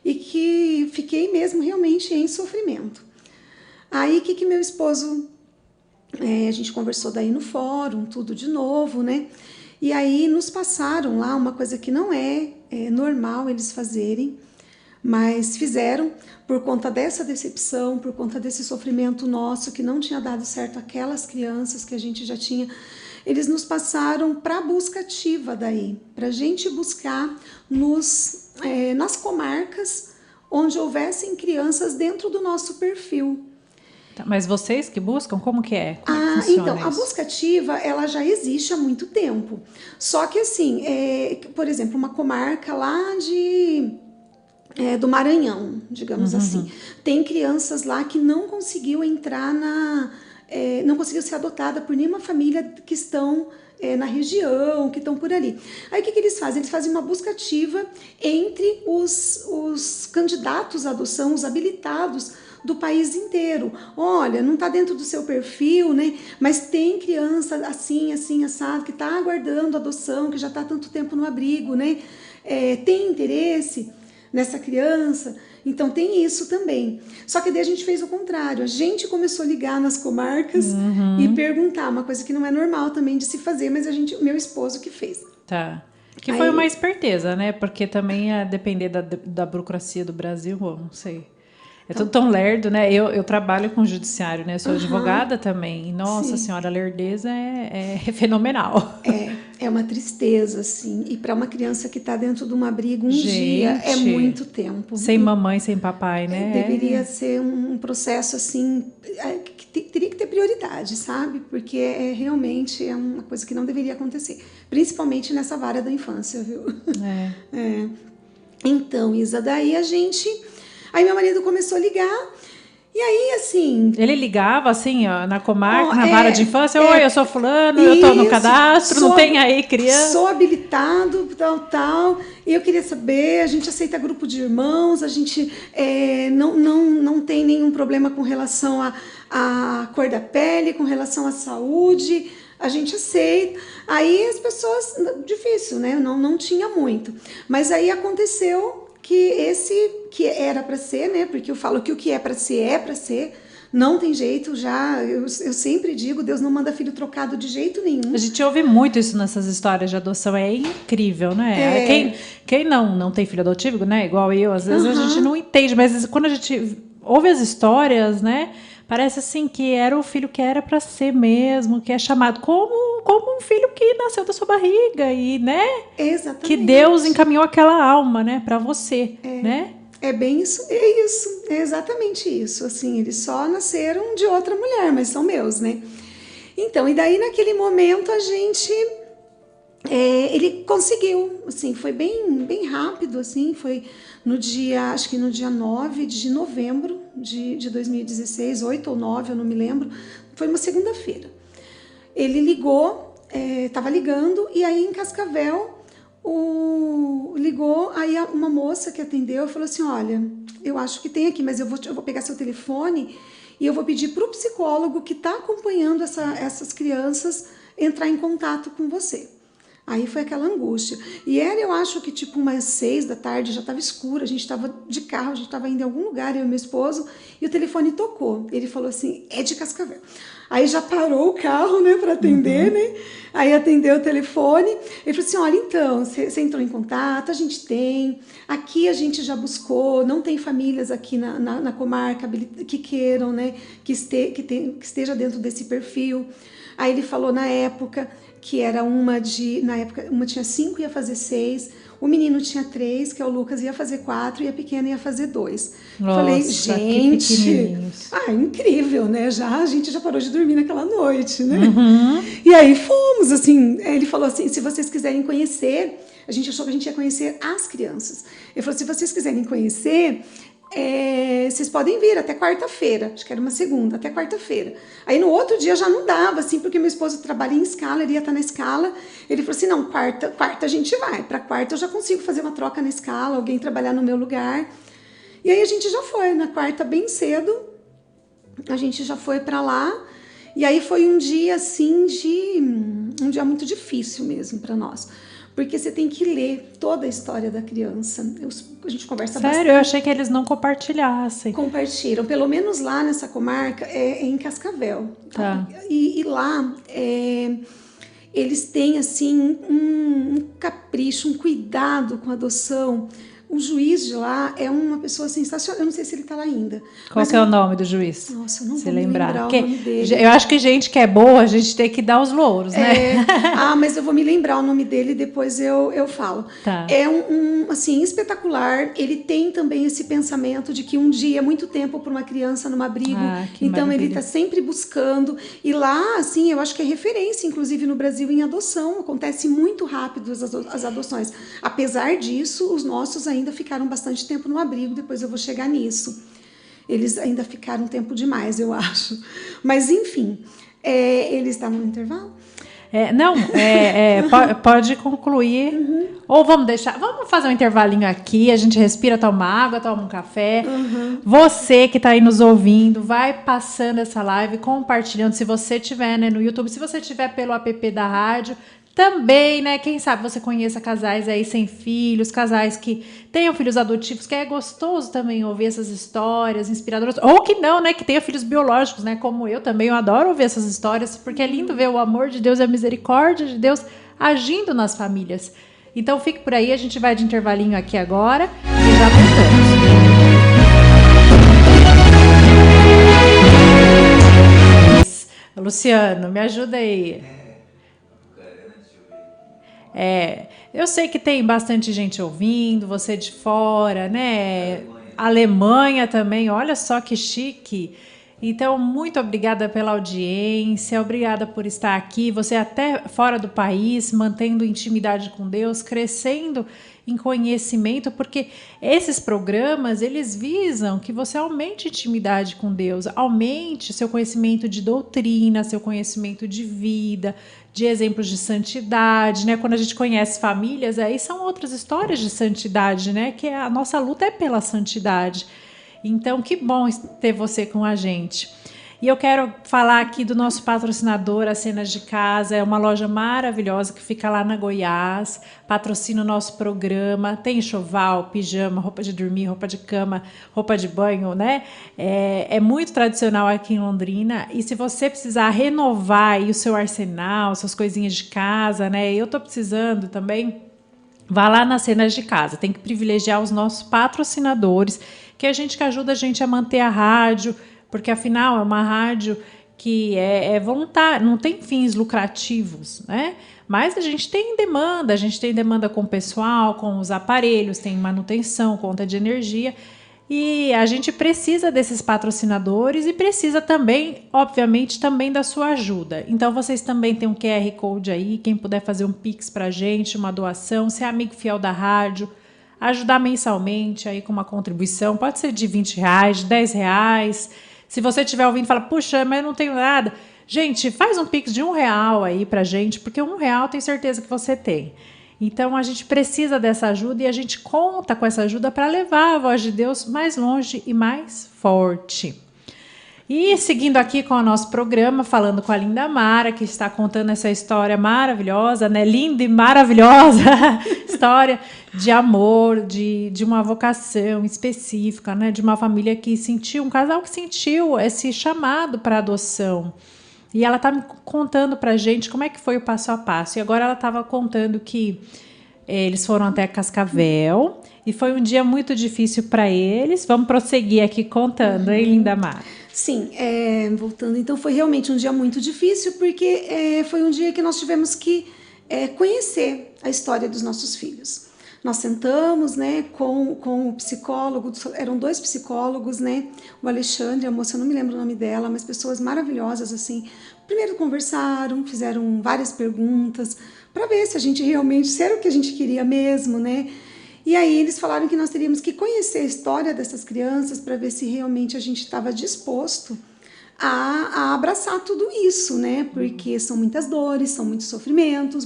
Speaker 2: e que fiquei mesmo realmente em sofrimento. Aí, o que meu esposo... a gente conversou daí no fórum, tudo de novo, né? E aí nos passaram lá uma coisa que não é normal eles fazerem, mas fizeram por conta dessa decepção, por conta desse sofrimento nosso que não tinha dado certo aquelas crianças que a gente já tinha. Eles nos passaram para a busca ativa daí, para a gente buscar nas comarcas onde houvessem crianças dentro do nosso perfil.
Speaker 1: Mas vocês que buscam, como que é?
Speaker 2: Então, a busca ativa, ela já existe há muito tempo. Só que assim, por exemplo, uma comarca lá do Maranhão, digamos assim, tem crianças lá que não conseguiu entrar não conseguiu ser adotada por nenhuma família que estão na região, que estão por ali. Aí o que eles fazem? Eles fazem uma busca ativa entre os candidatos à adoção, os habilitados do país inteiro. Olha, não está dentro do seu perfil, né? Mas tem criança assim, assado, que está aguardando adoção, que já está há tanto tempo no abrigo, né? Tem interesse nessa criança? Então tem isso também. Só que daí a gente fez o contrário. A gente começou a ligar nas comarcas e perguntar, uma coisa que não é normal também de se fazer, mas meu esposo que fez.
Speaker 1: Tá. Que foi uma esperteza, né? Porque também a depender da burocracia do Brasil, não sei. É tudo tão lerdo, né? Eu trabalho com judiciário, né? Eu sou advogada também. E, nossa senhora, a lerdeza é fenomenal.
Speaker 2: É uma tristeza, assim. E para uma criança que está dentro de um abrigo dia, é muito tempo.
Speaker 1: Sem mamãe, sem papai, né?
Speaker 2: Deveria ser um processo, assim, que teria que ter prioridade, sabe? Porque realmente é uma coisa que não deveria acontecer. Principalmente nessa vara da infância, viu? Então, Isa, daí Aí meu marido começou a ligar, e aí, assim...
Speaker 1: Ele ligava, assim, ó, na comarca, na vara de infância, oi, eu sou fulano, eu tô no cadastro, não tem aí criança?
Speaker 2: Sou habilitado, tal, e eu queria saber, a gente aceita grupo de irmãos, a gente não tem nenhum problema com relação à cor da pele, com relação à saúde, a gente aceita. Aí as pessoas, difícil, né? Não tinha muito. Mas aí aconteceu... que era para ser, né? Porque eu falo que o que é para ser, não tem jeito, eu sempre digo, Deus não manda filho trocado de jeito nenhum.
Speaker 1: A gente ouve muito isso nessas histórias de adoção, é incrível, né? Quem não tem filho adotivo, né? Igual eu, às vezes a gente não entende, mas quando a gente ouve as histórias, né? Parece assim que era o filho que era para ser mesmo, que é chamado como um filho que nasceu da sua barriga e, né?
Speaker 2: Exatamente.
Speaker 1: Que Deus encaminhou aquela alma, né, para você, né?
Speaker 2: É bem isso, é exatamente isso. Assim, eles só nasceram de outra mulher, mas são meus, né? Então, e daí naquele momento a gente, ele conseguiu, assim, foi bem rápido, assim, foi no dia, acho que no dia 9 de novembro de 2016, 8 ou 9, eu não me lembro, foi uma segunda-feira. Ele ligou, estava ligando, e aí em Cascavel, ligou, aí uma moça que atendeu falou assim, olha, eu acho que tem aqui, mas eu vou pegar seu telefone e eu vou pedir para o psicólogo que está acompanhando essas crianças entrar em contato com você. Aí foi aquela angústia. E era, eu acho que tipo umas 6 da tarde, já estava escuro, a gente estava de carro, a gente estava indo em algum lugar, eu e meu esposo, e o telefone tocou. Ele falou assim, é de Cascavel. Aí já parou o carro, né, para atender, né? Aí atendeu o telefone. Ele falou assim, olha, então, você entrou em contato, a gente tem. Aqui a gente já buscou, não tem famílias aqui na comarca que queiram, né, que esteja dentro desse perfil. Aí ele falou na época que era na época, uma tinha 5 e ia fazer 6, o menino tinha 3, que é o Lucas, ia fazer 4 e a pequena ia fazer 2.
Speaker 1: Nossa,
Speaker 2: falei, gente, incrível, né? A gente já parou de dormir naquela noite, né? E aí fomos, assim, ele falou assim, se vocês quiserem conhecer, a gente achou que a gente ia conhecer as crianças. Ele falou, se vocês quiserem conhecer, vocês podem vir até quarta-feira, acho que era uma segunda, até quarta-feira. Aí no outro dia já não dava, assim, porque meu esposo trabalha em escala, ele ia estar na escala. Ele falou assim, não, quarta a gente vai, para quarta eu já consigo fazer uma troca na escala, alguém trabalhar no meu lugar. E aí a gente já foi, na quarta bem cedo, a gente já foi para lá. E aí foi um dia, assim, um dia muito difícil mesmo para nós. Porque você tem que ler toda a história da criança. A gente conversa bastante.
Speaker 1: Sério? Eu achei que eles não compartilhassem.
Speaker 2: Compartilham. Pelo menos lá nessa comarca, é em Cascavel.
Speaker 1: Tá.
Speaker 2: E lá, eles têm, assim, um capricho, um cuidado com a adoção. O juiz de lá é uma pessoa sensacional. Eu não sei se ele está lá ainda.
Speaker 1: Qual que é o nome do juiz?
Speaker 2: Nossa, eu não vou me lembrar o nome dele.
Speaker 1: Eu acho que gente que é boa, a gente tem que dar os louros, né?
Speaker 2: Mas eu vou me lembrar o nome dele e depois eu falo.
Speaker 1: Tá.
Speaker 2: É assim, espetacular. Ele tem também esse pensamento de que um dia é muito tempo para uma criança num abrigo. Então maravilha. Ele está sempre buscando. E lá, assim, eu acho que é referência, inclusive no Brasil, em adoção. Acontece muito rápido as adoções. Apesar disso, os nossos ainda ficaram bastante tempo no abrigo, depois eu vou chegar nisso. Eles ainda ficaram tempo demais, eu acho. Mas, enfim, ele está no intervalo?
Speaker 1: Pode concluir. Ou vamos fazer um intervalinho aqui, a gente respira, toma água, toma um café. Você que está aí nos ouvindo, vai passando essa live, compartilhando, se você estiver, né, no YouTube, se você estiver pelo app da rádio, também, né? Quem sabe você conheça casais aí sem filhos, casais que tenham filhos adotivos, que é gostoso também ouvir essas histórias inspiradoras. Ou que não, né? Que tenha filhos biológicos, né? Como eu também, eu adoro ouvir essas histórias, porque é lindo ver o amor de Deus e a misericórdia de Deus agindo nas famílias. Então fique por aí, a gente vai de intervalinho aqui agora e já voltamos. Luciano, me ajuda aí. Eu sei que tem bastante gente ouvindo, você de fora, né? Alemanha também, olha só que chique. Então, muito obrigada pela audiência, obrigada por estar aqui, você até fora do país, mantendo intimidade com Deus, crescendo em conhecimento, porque esses programas, eles visam que você aumente a intimidade com Deus, aumente seu conhecimento de doutrina, seu conhecimento de vida, de exemplos de santidade, né? Quando a gente conhece famílias, aí são outras histórias de santidade, né? Que a nossa luta é pela santidade. Então, que bom ter você com a gente. E eu quero falar aqui do nosso patrocinador, a Cenas de Casa. É uma loja maravilhosa que fica lá na Goiás, patrocina o nosso programa. Tem enxoval, pijama, roupa de dormir, roupa de cama, roupa de banho, né? É muito tradicional aqui em Londrina. E se você precisar renovar aí o seu arsenal, suas coisinhas de casa, né? Eu estou precisando também. Vá lá nas Cenas de Casa. Tem que privilegiar os nossos patrocinadores, que é a gente que ajuda a gente a manter a rádio porque afinal é uma rádio que é voluntária, não tem fins lucrativos, né? Mas a gente tem demanda com o pessoal, com os aparelhos, tem manutenção, conta de energia. E a gente precisa desses patrocinadores e precisa também, obviamente, também da sua ajuda. Então, vocês também têm um QR Code aí, quem puder fazer um Pix para a gente, uma doação, ser amigo fiel da rádio, ajudar mensalmente aí com uma contribuição, pode ser de R$20, de R$10. Se você estiver ouvindo e fala, puxa, mas eu não tenho nada. Gente, faz um Pix de R$1 aí para a gente, porque R$1 tem certeza que você tem. Então, a gente precisa dessa ajuda e a gente conta com essa ajuda para levar a voz de Deus mais longe e mais forte. E seguindo aqui com o nosso programa, falando com a linda Mara, que está contando essa história maravilhosa, né? Linda e maravilhosa história de amor, de uma vocação específica, né? De uma família que sentiu, um casal que sentiu esse chamado para adoção. E ela está me contando para a gente como é que foi o passo a passo. E agora ela estava contando que eles foram até Cascavel e foi um dia muito difícil para eles. Vamos prosseguir aqui contando, hein, linda Mara?
Speaker 2: Sim, voltando, então foi realmente um dia muito difícil, porque foi um dia que nós tivemos que conhecer a história dos nossos filhos. Nós sentamos, né, com o psicólogo, eram 2 psicólogos, né, o Alexandre, a moça, eu não me lembro o nome dela, mas pessoas maravilhosas, assim. Primeiro conversaram, fizeram várias perguntas, para ver se a gente realmente, se era o que a gente queria mesmo, né. E aí eles falaram que nós teríamos que conhecer a história dessas crianças para ver se realmente a gente estava disposto a abraçar tudo isso, né, porque são muitas dores, são muitos sofrimentos,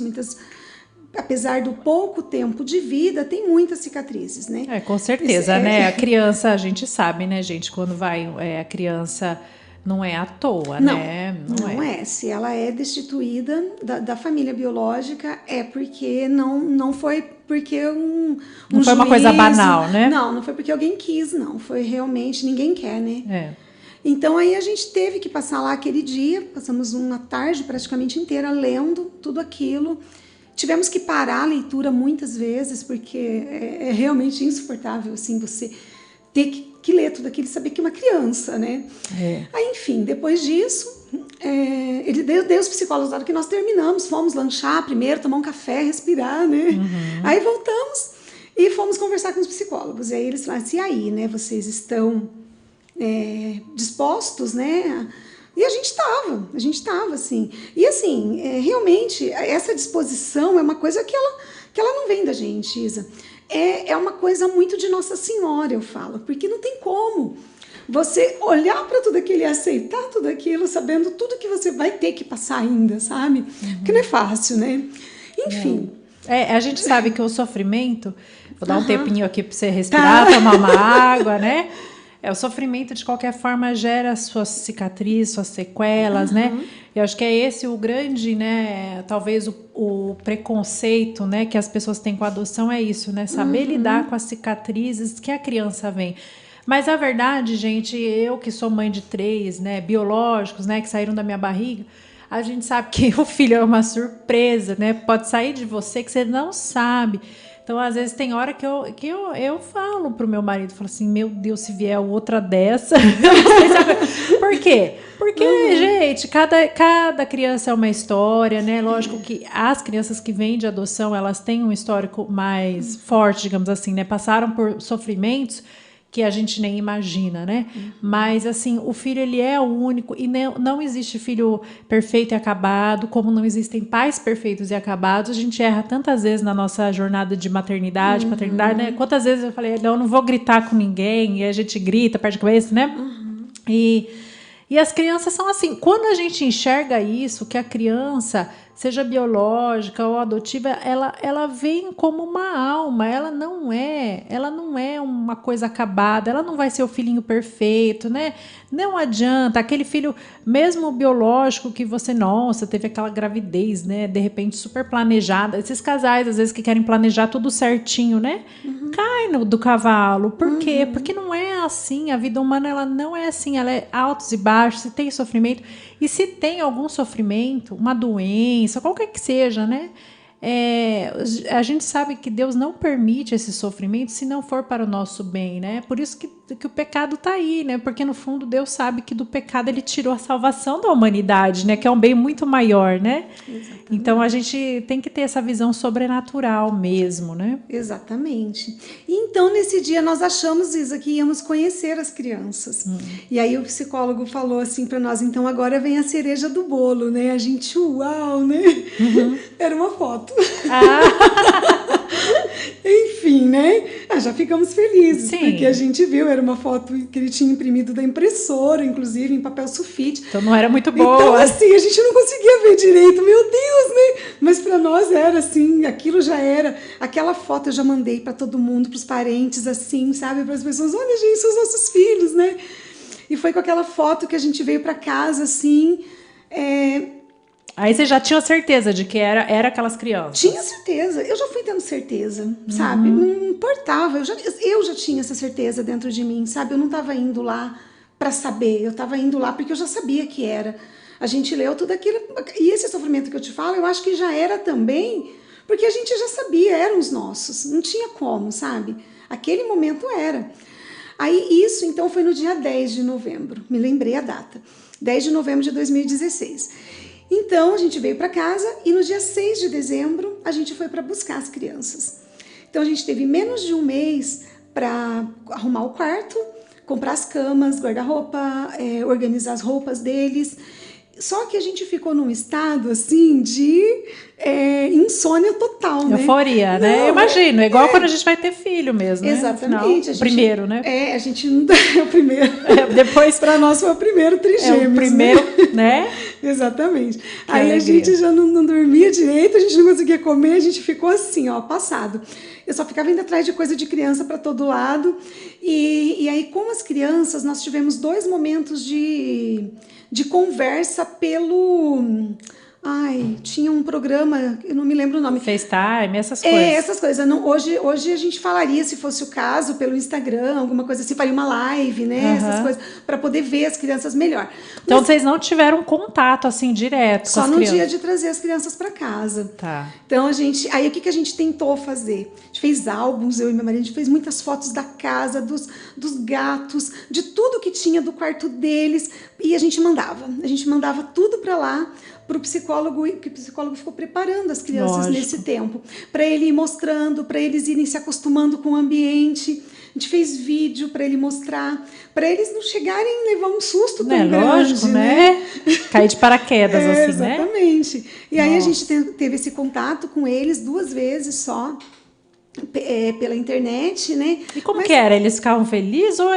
Speaker 2: apesar do pouco tempo de vida, tem muitas cicatrizes, né?
Speaker 1: Com certeza, né? A criança, a gente sabe, né, gente? Quando vai, a criança não é à toa,
Speaker 2: não,
Speaker 1: né?
Speaker 2: Não é. Se ela é destituída da família biológica, é porque não foi porque
Speaker 1: não foi uma coisa banal, né?
Speaker 2: Não foi porque alguém quis, não. Foi realmente, ninguém quer, né? Então, aí a gente teve que passar lá aquele dia, passamos uma tarde praticamente inteira lendo tudo aquilo. Tivemos que parar a leitura muitas vezes, porque é realmente insuportável, assim, você ter que ler tudo aquilo e saber que é uma criança, né? Aí, enfim, depois disso, ele deu os psicólogos, na hora que nós terminamos, fomos lanchar primeiro, tomar um café, respirar, né? Aí voltamos e fomos conversar com os psicólogos. E aí eles falaram assim, e aí, né, vocês estão dispostos, né? E a gente estava, assim. E, assim, realmente, essa disposição é uma coisa que ela não vem da gente, Isa. É uma coisa muito de Nossa Senhora, eu falo, porque não tem como você olhar para tudo aquilo e aceitar tudo aquilo, sabendo tudo que você vai ter que passar ainda, sabe? Porque não é fácil, né? Enfim.
Speaker 1: A gente sabe que o sofrimento... Vou dar um tempinho aqui para você respirar, tomar uma água, né? O sofrimento, de qualquer forma, gera suas cicatrizes, suas sequelas, né? Eu acho que é esse o grande, né? Talvez o preconceito, né, que as pessoas têm com a adoção é isso, né? Saber lidar com as cicatrizes que a criança vem. Mas a verdade, gente, eu que sou mãe de 3, né, biológicos, né, que saíram da minha barriga, a gente sabe que o filho é uma surpresa, né? Pode sair de você que você não sabe. Então, às vezes, tem hora que eu falo pro meu marido, falo assim, meu Deus, se vier outra dessa... Por quê? Porque, gente, cada criança é uma história, né? Lógico que as crianças que vêm de adoção, elas têm um histórico mais forte, digamos assim, né? Passaram por sofrimentos que a gente nem imagina, né? Mas, assim, o filho, ele é o único e não existe filho perfeito e acabado, como não existem pais perfeitos e acabados. A gente erra tantas vezes na nossa jornada de maternidade, paternidade, né? Quantas vezes eu falei, não vou gritar com ninguém, e a gente grita, perde a cabeça, né? E as crianças são assim, quando a gente enxerga isso, que a criança, seja biológica ou adotiva, ela vem como uma alma, ela não é uma coisa acabada, ela não vai ser o filhinho perfeito, né? Não adianta, aquele filho, mesmo biológico, que você, nossa, teve aquela gravidez, né? De repente, super planejada. Esses casais, às vezes, que querem planejar tudo certinho, né? Cai do cavalo. Por quê? Porque não é assim. A vida humana, ela não é assim. Ela é altos e baixos, se tem sofrimento. E se tem algum sofrimento, uma doença, qualquer que seja, né? A gente sabe que Deus não permite esse sofrimento se não for para o nosso bem, né? Por isso que que o pecado tá aí, né? Porque no fundo Deus sabe que do pecado ele tirou a salvação da humanidade, né? Que é um bem muito maior, né?
Speaker 2: Exatamente.
Speaker 1: Então a gente tem que ter essa visão sobrenatural mesmo, né?
Speaker 2: Exatamente. E então nesse dia nós achamos, Isa, que íamos conhecer as crianças. E aí o psicólogo falou assim para nós, então agora vem a cereja do bolo, né? A gente, uau, né? Era uma foto. Enfim, né? Já ficamos felizes,
Speaker 1: Sim.
Speaker 2: porque a gente viu, era uma foto que ele tinha imprimido da impressora, inclusive em papel sulfite.
Speaker 1: Então não era muito boa.
Speaker 2: Então, assim, a gente não conseguia ver direito, meu Deus, né? Mas para nós era assim, aquilo já era. Aquela foto eu já mandei para todo mundo, para os parentes, assim, sabe? Para as pessoas, olha, gente, são os nossos filhos, né? E foi com aquela foto que a gente veio para casa, assim.
Speaker 1: Aí você já tinha certeza de que era aquelas crianças?
Speaker 2: Tinha certeza. Eu já fui tendo certeza, sabe? Não importava. Eu já tinha essa certeza dentro de mim, sabe? Eu não estava indo lá para saber. Eu estava indo lá porque eu já sabia que era. A gente leu tudo aquilo. E esse sofrimento que eu te falo, eu acho que já era também, porque a gente já sabia, eram os nossos. Não tinha como, sabe? Aquele momento era. Aí isso, então, foi no dia 10 de novembro. Me lembrei a data. 10 de novembro de 2016. Então, a gente veio para casa e no dia 6 de dezembro, a gente foi para buscar as crianças. Então, a gente teve menos de um mês para arrumar o quarto, comprar as camas, guarda-roupa, organizar as roupas deles. Só que a gente ficou num estado, assim, de insônia total, né?
Speaker 1: Euforia, né? Eu imagino, é igual quando a gente vai ter filho mesmo,
Speaker 2: exatamente.
Speaker 1: né? O primeiro, né?
Speaker 2: A gente não é o primeiro.
Speaker 1: Depois,
Speaker 2: para nós foi o primeiro trigêmeos.
Speaker 1: É o primeiro, né?
Speaker 2: Exatamente.
Speaker 1: Que
Speaker 2: aí alegria. A gente já não dormia direito, a gente não conseguia comer, a gente ficou assim, ó, passado. Eu só ficava indo atrás de coisa de criança para todo lado. E aí, com as crianças, nós tivemos 2 momentos de conversa pelo... tinha um programa, eu não me lembro o nome.
Speaker 1: FaceTime, essas coisas.
Speaker 2: Essas coisas. Não, hoje a gente falaria, se fosse o caso, pelo Instagram, alguma coisa assim, faria uma live, né? Essas coisas, para poder ver as crianças melhor.
Speaker 1: Então, vocês não tiveram contato, assim, direto com as crianças?
Speaker 2: Só no dia de trazer as crianças para casa.
Speaker 1: Tá.
Speaker 2: Então, aí o que a gente tentou fazer? A gente fez álbuns, eu e minha marido, a gente fez muitas fotos da casa, dos gatos, de tudo que tinha do quarto deles, e a gente mandava tudo para lá, para o psicólogo, que o psicólogo ficou preparando as crianças nesse tempo, para ele ir mostrando, para eles irem se acostumando com o ambiente. A gente fez vídeo para ele mostrar, para eles não chegarem e levar um susto tão grande,
Speaker 1: lógico, né? Cair de paraquedas, assim,
Speaker 2: exatamente.
Speaker 1: né?
Speaker 2: Exatamente. E aí a gente teve esse contato com eles 2 vezes só, pela internet, né?
Speaker 1: E como que era? Eles ficavam felizes ou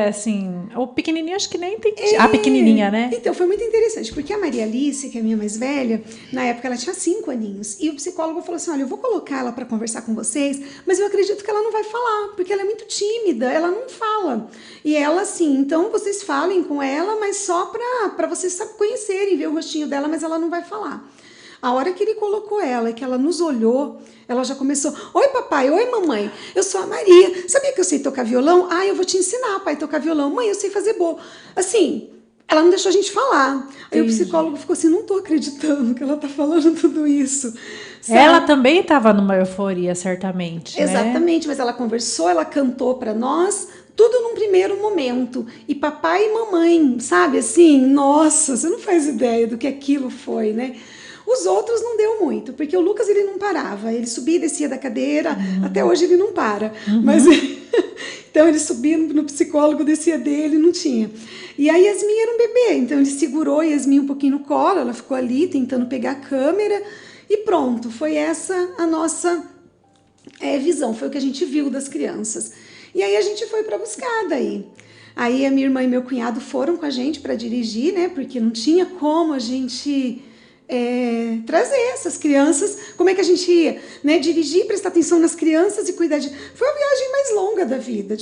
Speaker 1: assim, o pequenininho acho que nem entendi. A pequenininha, né?
Speaker 2: Então, foi muito interessante, porque a Maria Alice, que é a minha mais velha, na época ela tinha 5 aninhos, e o psicólogo falou assim, olha, eu vou colocar ela para conversar com vocês, mas eu acredito que ela não vai falar, porque ela é muito tímida, ela não fala. E ela, assim, então vocês falem com ela, mas só para vocês conhecerem, ver o rostinho dela, mas ela não vai falar. A hora que ele colocou ela e que ela nos olhou, ela já começou, oi papai, oi mamãe, eu sou a Maria, sabia que eu sei tocar violão? Eu vou te ensinar, pai, a tocar violão. Mãe, eu sei fazer bolo. Assim, ela não deixou a gente falar. Aí o psicólogo ficou assim, não tô acreditando que ela tá falando tudo isso. Sabe?
Speaker 1: Ela também estava numa euforia, certamente,
Speaker 2: exatamente, mas ela conversou, ela cantou para nós, tudo num primeiro momento. E papai e mamãe, sabe, assim, nossa, você não faz ideia do que aquilo foi, né? Os outros não deu muito, porque o Lucas ele não parava, ele subia e descia da cadeira, até hoje ele não para, mas então ele subia no psicólogo, descia dele, não tinha. E a Yasmin era um bebê, então ele segurou a Yasmin um pouquinho no colo, ela ficou ali tentando pegar a câmera e pronto, foi essa a nossa visão, foi o que a gente viu das crianças. E aí a gente foi para buscar daí. Aí a minha irmã e meu cunhado foram com a gente para dirigir, né, porque não tinha como a gente... trazer essas crianças, como é que a gente ia, né, dirigir, prestar atenção nas crianças e cuidar de... Foi a viagem mais longa da vida.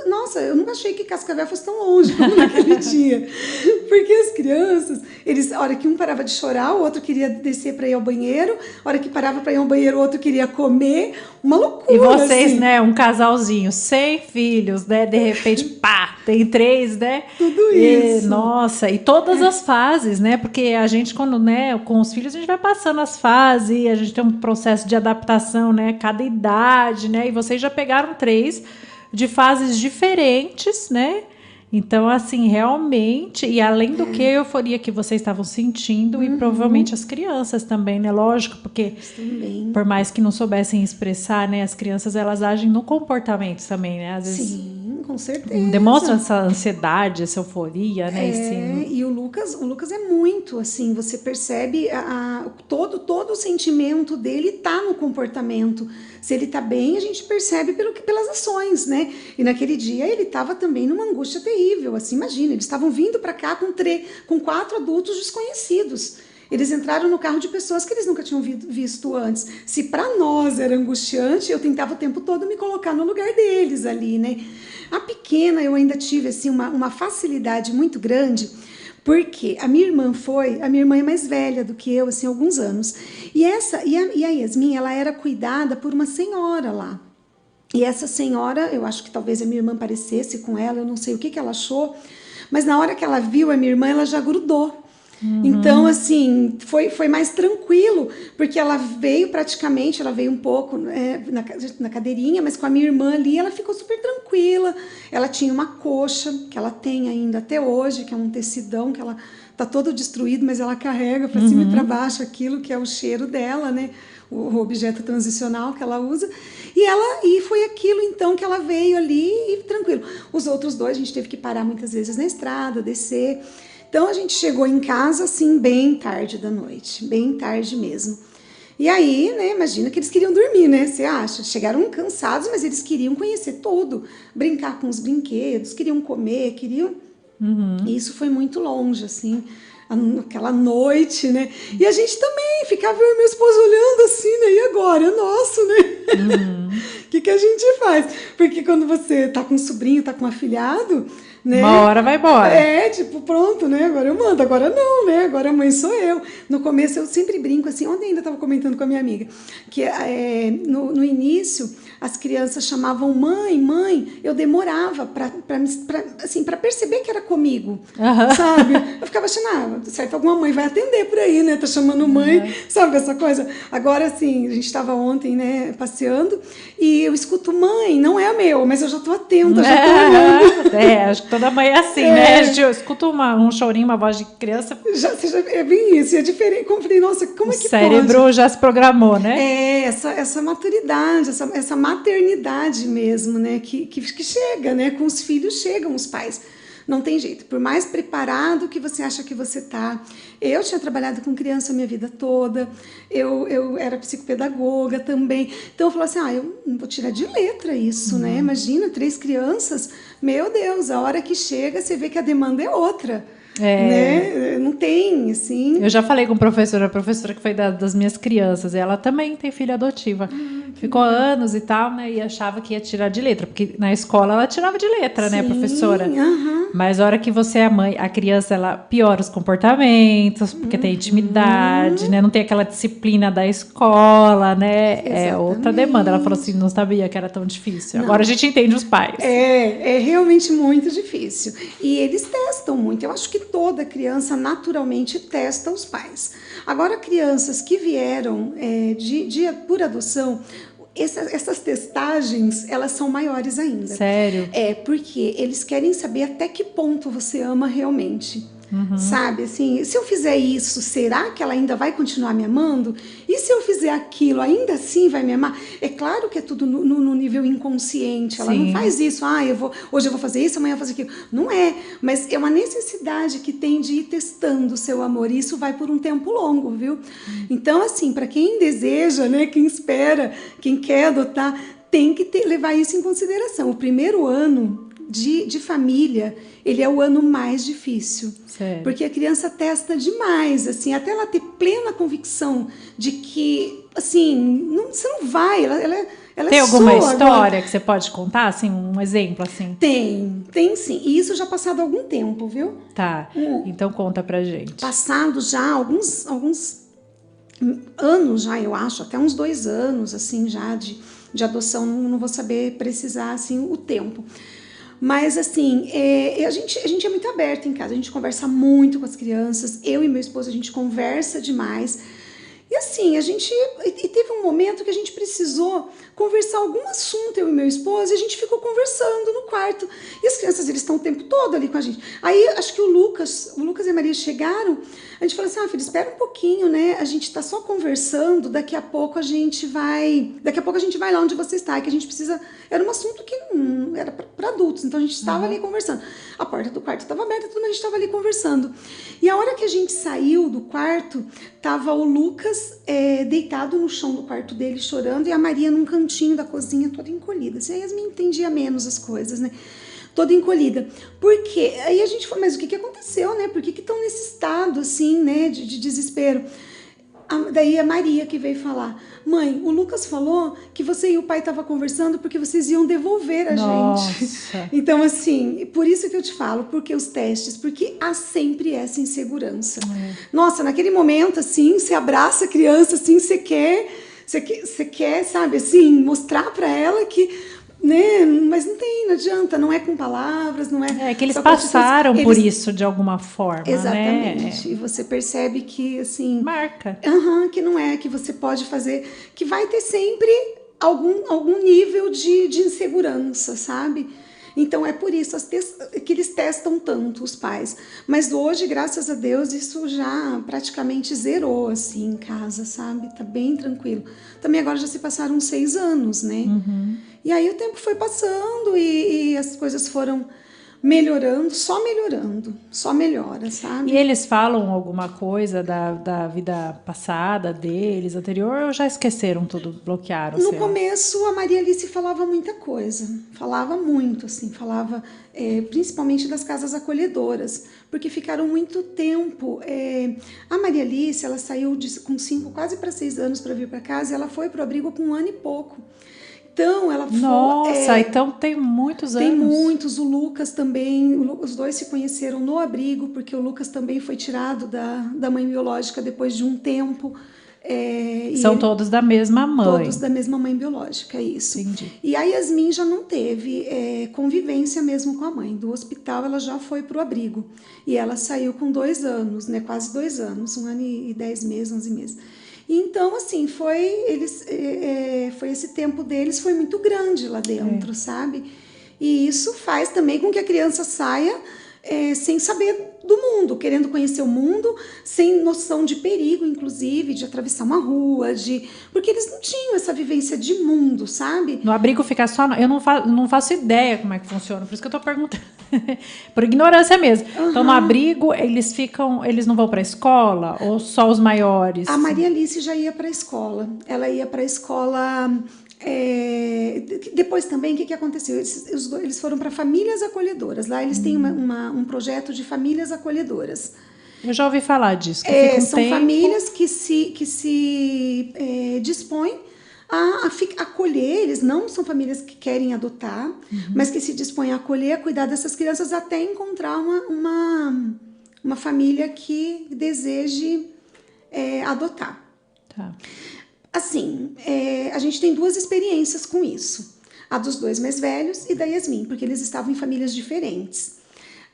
Speaker 2: Nossa, eu nunca achei que Cascavel fosse tão longe como naquele dia. Porque as crianças, a hora que um parava de chorar, o outro queria descer para ir ao banheiro, a hora que parava para ir ao banheiro, o outro queria comer. Uma loucura.
Speaker 1: E vocês,
Speaker 2: assim,
Speaker 1: né, um casalzinho, 100 filhos, né, de repente, pá, tem 3, né?
Speaker 2: Tudo isso.
Speaker 1: Nossa, e todas as fases, né? Porque a gente, quando, né, com os filhos, a gente vai passando as fases, a gente tem um processo de adaptação, né? Cada idade, né? E vocês já pegaram 3 de fases diferentes, né? Então, assim, realmente, e além do que a euforia que vocês estavam sentindo, e provavelmente as crianças também, né? Lógico, porque por mais que não soubessem expressar, né? As crianças, elas agem no comportamento também, né? Às vezes,
Speaker 2: sim, com certeza.
Speaker 1: demonstram essa ansiedade, essa euforia, né?
Speaker 2: E o Lucas é muito, assim, você percebe todo o sentimento dele tá no comportamento. Se ele tá bem, a gente percebe pelas ações, né? E naquele dia ele estava também numa angústia terrível, assim, imagina, eles estavam vindo para cá com 4 adultos desconhecidos. Eles entraram no carro de pessoas que eles nunca tinham visto antes. Se para nós era angustiante, eu tentava o tempo todo me colocar no lugar deles ali, né? A pequena eu ainda tive assim uma facilidade muito grande, porque a minha irmã é mais velha do que eu, assim, alguns anos. E a Yasmin, ela era cuidada por uma senhora lá. E essa senhora, eu acho que talvez a minha irmã parecesse com ela, eu não sei o que ela achou, mas na hora que ela viu a minha irmã, ela já grudou. Então, assim, foi mais tranquilo, porque ela veio um pouco na cadeirinha, mas com a minha irmã ali, ela ficou super tranquila. Ela tinha uma coxa, que ela tem ainda até hoje, que é um tecidão, que ela tá todo destruído, mas ela carrega para cima e para baixo aquilo que é o cheiro dela, né? O objeto transicional que ela usa. E foi aquilo, então, que ela veio ali e tranquilo. Os outros 2, a gente teve que parar muitas vezes na estrada, descer. Então, a gente chegou em casa, assim, bem tarde da noite, bem tarde mesmo. E aí, né, imagina que eles queriam dormir, né, você acha? Chegaram cansados, mas eles queriam conhecer tudo, brincar com os brinquedos, queriam comer, queriam... E isso foi muito longe, assim, aquela noite, né? E a gente também ficava, eu e meu esposo olhando assim, né, e agora? É nosso, né? O que a gente faz? Porque quando você tá com um sobrinho, tá com um afilhado... Né?
Speaker 1: Uma hora vai embora.
Speaker 2: Tipo, pronto, né? Agora eu mando, agora não, né? Agora a mãe sou eu. No começo eu sempre brinco assim, ontem ainda estava comentando com a minha amiga, que no início as crianças chamavam mãe, eu demorava para perceber que era comigo, sabe? Eu ficava achando, certo, alguma mãe vai atender por aí, né? Tá chamando mãe, sabe essa coisa? Agora, assim, a gente estava ontem, né, passeando, e eu escuto mãe, não é meu, mas eu já tô atenta, já tô olhando.
Speaker 1: Acho que toda mãe é assim, né? A gente escuta um chorinho, uma voz de criança.
Speaker 2: É bem isso, é diferente. Como eu falei, nossa, como é que pode? O
Speaker 1: cérebro já se programou, né?
Speaker 2: Essa maturidade, essa maternidade mesmo, né? Que chega, né? Com os filhos chegam os pais. Não tem jeito. Por mais preparado que você acha que você tá. Eu tinha trabalhado com criança a minha vida toda. Eu era psicopedagoga também. Então eu falei assim, eu não vou tirar de letra isso, né? Imagina, 3 crianças. Meu Deus, a hora que chega, você vê que a demanda é outra. Né? Não tem, assim...
Speaker 1: Eu já falei com a professora que foi das minhas crianças, ela também tem filha adotiva. Ficou anos e tal, né? E achava que ia tirar de letra, porque na escola ela tirava de letra, né, professora? Mas a hora que você é mãe, a criança, ela piora os comportamentos, porque tem intimidade, né? Não tem aquela disciplina da escola, né? Exatamente. É outra demanda. Ela falou assim, não sabia que era tão difícil. Não. Agora a gente entende os pais.
Speaker 2: É realmente muito difícil. E eles testam muito. Eu acho que toda criança naturalmente testa os pais. Agora, crianças que vieram por adoção, essas testagens, elas são maiores ainda.
Speaker 1: Sério?
Speaker 2: Porque eles querem saber até que ponto você ama realmente. Sabe, assim, se eu fizer isso, será que ela ainda vai continuar me amando? E se eu fizer aquilo, ainda assim vai me amar? É claro que é tudo no nível inconsciente. Ela não faz isso, hoje eu vou fazer isso, amanhã eu vou fazer aquilo. Não é, mas é uma necessidade que tem de ir testando o seu amor. E isso vai por um tempo longo, viu? Então, assim, para quem deseja, né, quem espera, quem quer adotar, tem que levar isso em consideração. O primeiro ano de família, ele é o ano mais difícil.
Speaker 1: Sério?
Speaker 2: Porque a criança testa demais, assim, até ela ter plena convicção de que, assim, você não vai, ela
Speaker 1: tem alguma história que você pode contar, assim, um exemplo, assim?
Speaker 2: Tem sim, e isso já passado algum tempo, viu?
Speaker 1: Tá, então conta pra gente.
Speaker 2: Passado já alguns anos já, eu acho, até uns 2 anos, assim, já de adoção, não vou saber precisar, assim, o tempo. Mas, assim, a gente é muito aberto em casa, a gente conversa muito com as crianças, eu e meu esposo, a gente conversa demais. E assim, e teve um momento que a gente precisou conversar algum assunto, eu e meu esposo, e a gente ficou conversando no quarto. E as crianças, eles estão o tempo todo ali com a gente. Aí, acho que o Lucas e a Maria chegaram, a gente falou assim, filho, espera um pouquinho, né? A gente tá só conversando, daqui a pouco a gente vai lá onde você está, que a gente precisa... Era um assunto que não era para adultos, então a gente estava ali conversando. A porta do quarto estava aberta, tudo, mas a gente estava ali conversando. E a hora que a gente saiu do quarto, tava o Lucas deitado no chão do quarto dele, chorando, e a Maria num cantinho da cozinha, toda encolhida. Assim, aí a Yasmin entendia menos as coisas, né? Toda encolhida. Por quê? Aí a gente falou, mas o que aconteceu, né? Por que estão nesse estado, assim, né, de desespero? Daí a Maria que veio falar, mãe, o Lucas falou que você e o pai estavam conversando porque vocês iam devolver a gente. Então, assim, por isso que eu te falo, porque os testes, porque há sempre essa insegurança. Nossa, naquele momento, assim, você abraça a criança, assim, você quer, sabe, assim, mostrar para ela que... Né? Mas não adianta, não é com palavras, não é...
Speaker 1: É que eles passaram por isso de alguma forma,
Speaker 2: exatamente,
Speaker 1: né?
Speaker 2: E você percebe que, assim...
Speaker 1: Marca.
Speaker 2: Que não é, que você pode fazer, que vai ter sempre algum nível de insegurança, sabe? Então, é por isso que eles testam tanto, os pais. Mas hoje, graças a Deus, isso já praticamente zerou, assim, em casa, sabe? Tá bem tranquilo. Também agora já se passaram 6 anos, né? E aí o tempo foi passando e as coisas foram melhorando, só melhora, sabe?
Speaker 1: E eles falam alguma coisa da vida passada deles, anterior, ou já esqueceram tudo, bloquearam?
Speaker 2: No começo, a Maria Alice falava muita coisa, falava muito, assim, falava principalmente das casas acolhedoras, porque ficaram muito tempo. A Maria Alice, ela saiu com 5, quase para 6 anos para vir para casa, e ela foi para o abrigo com 1 ano e pouco. Então, ela foi...
Speaker 1: Nossa, então tem muitos anos.
Speaker 2: Tem muitos, o Lucas também, os dois se conheceram no abrigo, porque o Lucas também foi tirado da mãe biológica depois de um tempo.
Speaker 1: São todos da mesma mãe.
Speaker 2: Todos da mesma mãe biológica, é isso.
Speaker 1: Entendi.
Speaker 2: E a Yasmin já não teve convivência mesmo com a mãe. Do hospital ela já foi para o abrigo. E ela saiu com 2 anos, né, quase 2 anos, 1 ano e 10 meses, 11 meses. Então, assim, foi esse tempo deles foi muito grande lá dentro, sabe? E isso faz também com que a criança saia sem saber do mundo, querendo conhecer o mundo, sem noção de perigo, inclusive, de atravessar uma rua, porque eles não tinham essa vivência de mundo, sabe?
Speaker 1: No abrigo fica só... Eu não faço ideia como é que funciona, por isso que eu tô perguntando. Por ignorância mesmo. Então, no abrigo, eles não vão para a escola? Ou só os maiores?
Speaker 2: A Maria Alice já ia para a escola. Ela ia para a escola... Depois também, o que aconteceu? Eles foram para famílias acolhedoras. Lá eles têm um projeto de famílias acolhedoras.
Speaker 1: Eu já ouvi falar disso.
Speaker 2: São famílias que se dispõem a acolher. Eles não são famílias que querem adotar, mas que se dispõem a acolher, a cuidar dessas crianças até encontrar uma família que deseje adotar.
Speaker 1: Tá.
Speaker 2: Assim, a gente tem 2 experiências com isso. A dos 2 mais velhos e da Yasmin, porque eles estavam em famílias diferentes.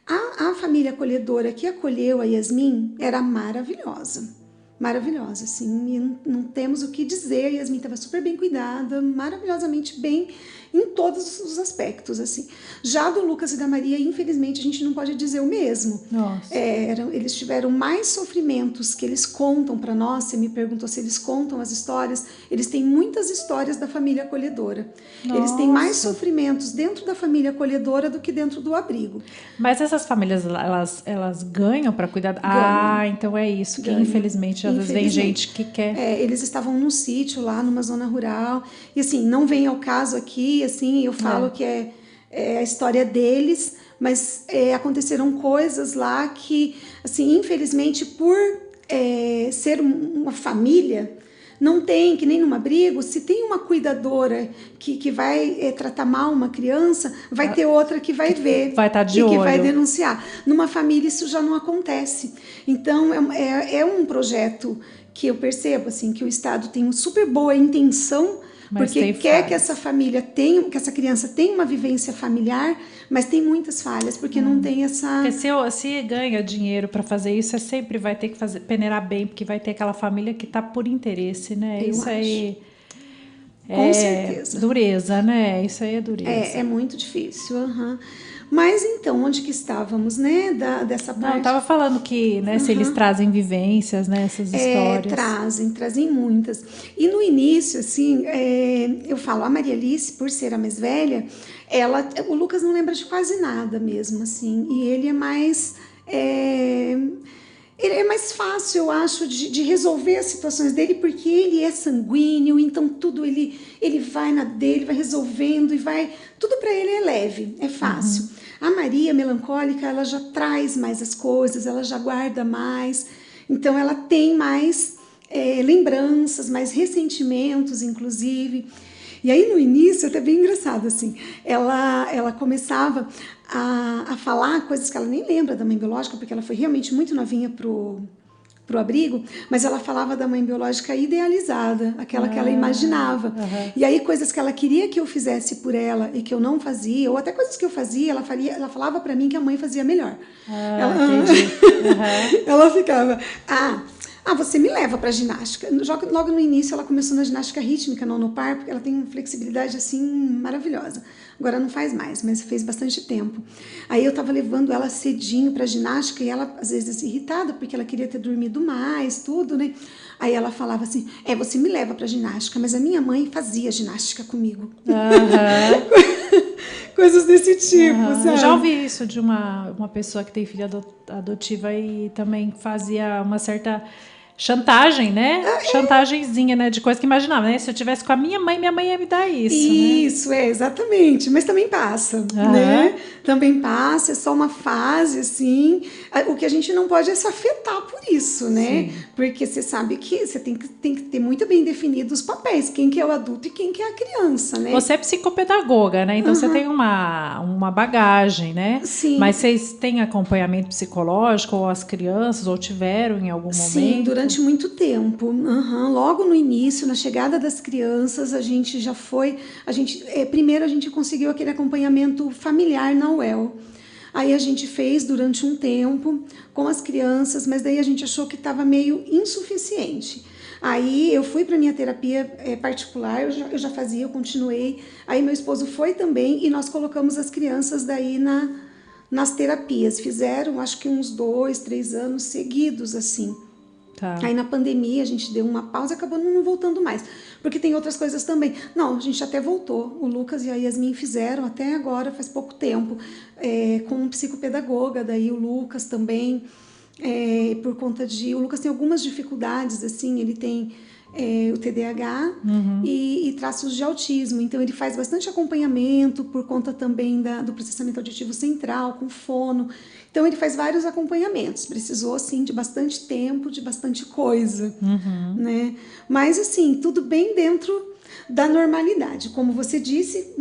Speaker 2: A família acolhedora que acolheu a Yasmin era maravilhosa. Maravilhosa, assim, e não temos o que dizer. A Yasmin estava super bem cuidada, maravilhosamente bem em todos os aspectos, assim. Já do Lucas e da Maria, infelizmente, a gente não pode dizer o mesmo.
Speaker 1: Nossa.
Speaker 2: Eles tiveram mais sofrimentos que eles contam para nós. Você me perguntou se eles contam as histórias. Eles têm muitas histórias da família acolhedora. Nossa. Eles têm mais sofrimentos dentro da família acolhedora do que dentro do abrigo.
Speaker 1: Mas essas famílias, elas ganham para cuidar? Ganham. Então é isso que, infelizmente, às vezes vem gente que quer.
Speaker 2: Eles estavam num sítio lá, numa zona rural. E assim, não vem ao caso aqui, assim, eu falo que é a história deles, mas aconteceram coisas lá que, assim, infelizmente, por ser uma família, não tem, que nem num abrigo, se tem uma cuidadora que vai tratar mal uma criança, vai ter outra que vai ver.
Speaker 1: Vai estar de olho.
Speaker 2: E que vai denunciar. Numa família isso já não acontece. Então, é um projeto que eu percebo, assim, que o Estado tem uma super boa intenção,
Speaker 1: Mas
Speaker 2: porque
Speaker 1: tem
Speaker 2: quer
Speaker 1: falhas.
Speaker 2: que essa família tenha, que essa criança tenha uma vivência familiar, mas tem muitas falhas, porque não tem essa...
Speaker 1: Porque se ganha dinheiro para fazer isso, você sempre vai ter que peneirar bem, porque vai ter aquela família que tá por interesse, né?
Speaker 2: Eu
Speaker 1: Isso aí
Speaker 2: Com
Speaker 1: é
Speaker 2: certeza.
Speaker 1: dureza, né? Isso aí é dureza.
Speaker 2: É muito difícil, aham. Mas então, onde que estávamos, né? Dessa
Speaker 1: Não, eu
Speaker 2: parte.
Speaker 1: tava falando que, né, se eles trazem vivências, né, essas histórias.
Speaker 2: Trazem muitas. E no início, assim, eu falo, a Maria Alice, por ser a mais velha, o Lucas não lembra de quase nada mesmo, assim. E ele é mais... ele é mais fácil, eu acho, de resolver as situações dele, porque ele é sanguíneo, então tudo ele vai na dele, vai resolvendo e vai... Tudo para ele é leve, é fácil. A Maria, melancólica, ela já traz mais as coisas, ela já guarda mais, então ela tem mais lembranças, mais ressentimentos, inclusive. E aí, no início, até bem engraçado, assim, ela começava a falar coisas que ela nem lembra da mãe biológica, porque ela foi realmente muito novinha pro abrigo, mas ela falava da mãe biológica idealizada, aquela que ela imaginava. E aí, coisas que ela queria que eu fizesse por ela e que eu não fazia, ou até coisas que eu fazia, ela falava para mim que a mãe fazia melhor.
Speaker 1: Entendi.
Speaker 2: Ela ficava... você me leva para ginástica. Logo no início, ela começou na ginástica rítmica, não no par, porque ela tem uma flexibilidade, assim, maravilhosa. Agora não faz mais, mas fez bastante tempo. Aí eu tava levando ela cedinho pra ginástica e ela, às vezes, irritada, porque ela queria ter dormido mais, tudo, né? Aí ela falava assim, você me leva pra ginástica, mas a minha mãe fazia ginástica comigo. Coisas desse tipo, sabe?
Speaker 1: Eu já ouvi isso de uma pessoa que tem filha adotiva e também fazia uma certa chantagem, né? Chantagemzinha, né? De coisa que imaginava, né? Se eu tivesse com a minha mãe ia me dar isso.
Speaker 2: Isso,
Speaker 1: né?
Speaker 2: Exatamente. Mas também passa, né? Também passa, é só uma fase, assim. O que a gente não pode é se afetar por isso, né? Sim. Porque você sabe que você tem que ter muito bem definidos os papéis, quem que é o adulto e quem que é a criança, né?
Speaker 1: Você é psicopedagoga, né? Então você tem uma bagagem, né?
Speaker 2: Sim.
Speaker 1: Mas vocês têm acompanhamento psicológico, ou as crianças, ou tiveram em algum momento?
Speaker 2: Sim, durante muito tempo. Logo no início, na chegada das crianças, a gente já foi... primeiro a gente conseguiu aquele acompanhamento familiar na UEL. Aí a gente fez durante um tempo com as crianças, mas daí a gente achou que estava meio insuficiente. Aí eu fui para minha terapia particular, eu já fazia, eu continuei. Aí meu esposo foi também e nós colocamos as crianças daí nas terapias. Fizeram, acho que uns 2, 3 anos seguidos, assim.
Speaker 1: Tá.
Speaker 2: Aí na pandemia a gente deu uma pausa e acabou não voltando mais, porque tem outras coisas também. Não, a gente até voltou, o Lucas e a Yasmin fizeram até agora, faz pouco tempo, com um psicopedagoga, daí o Lucas também, por conta de... O Lucas tem algumas dificuldades, assim, ele tem o TDAH e traços de autismo, então ele faz bastante acompanhamento por conta também do processamento auditivo central, com fono. Então, ele faz vários acompanhamentos. Precisou, assim, de bastante tempo, de bastante coisa, né? Mas, assim, tudo bem dentro da normalidade. Como você disse,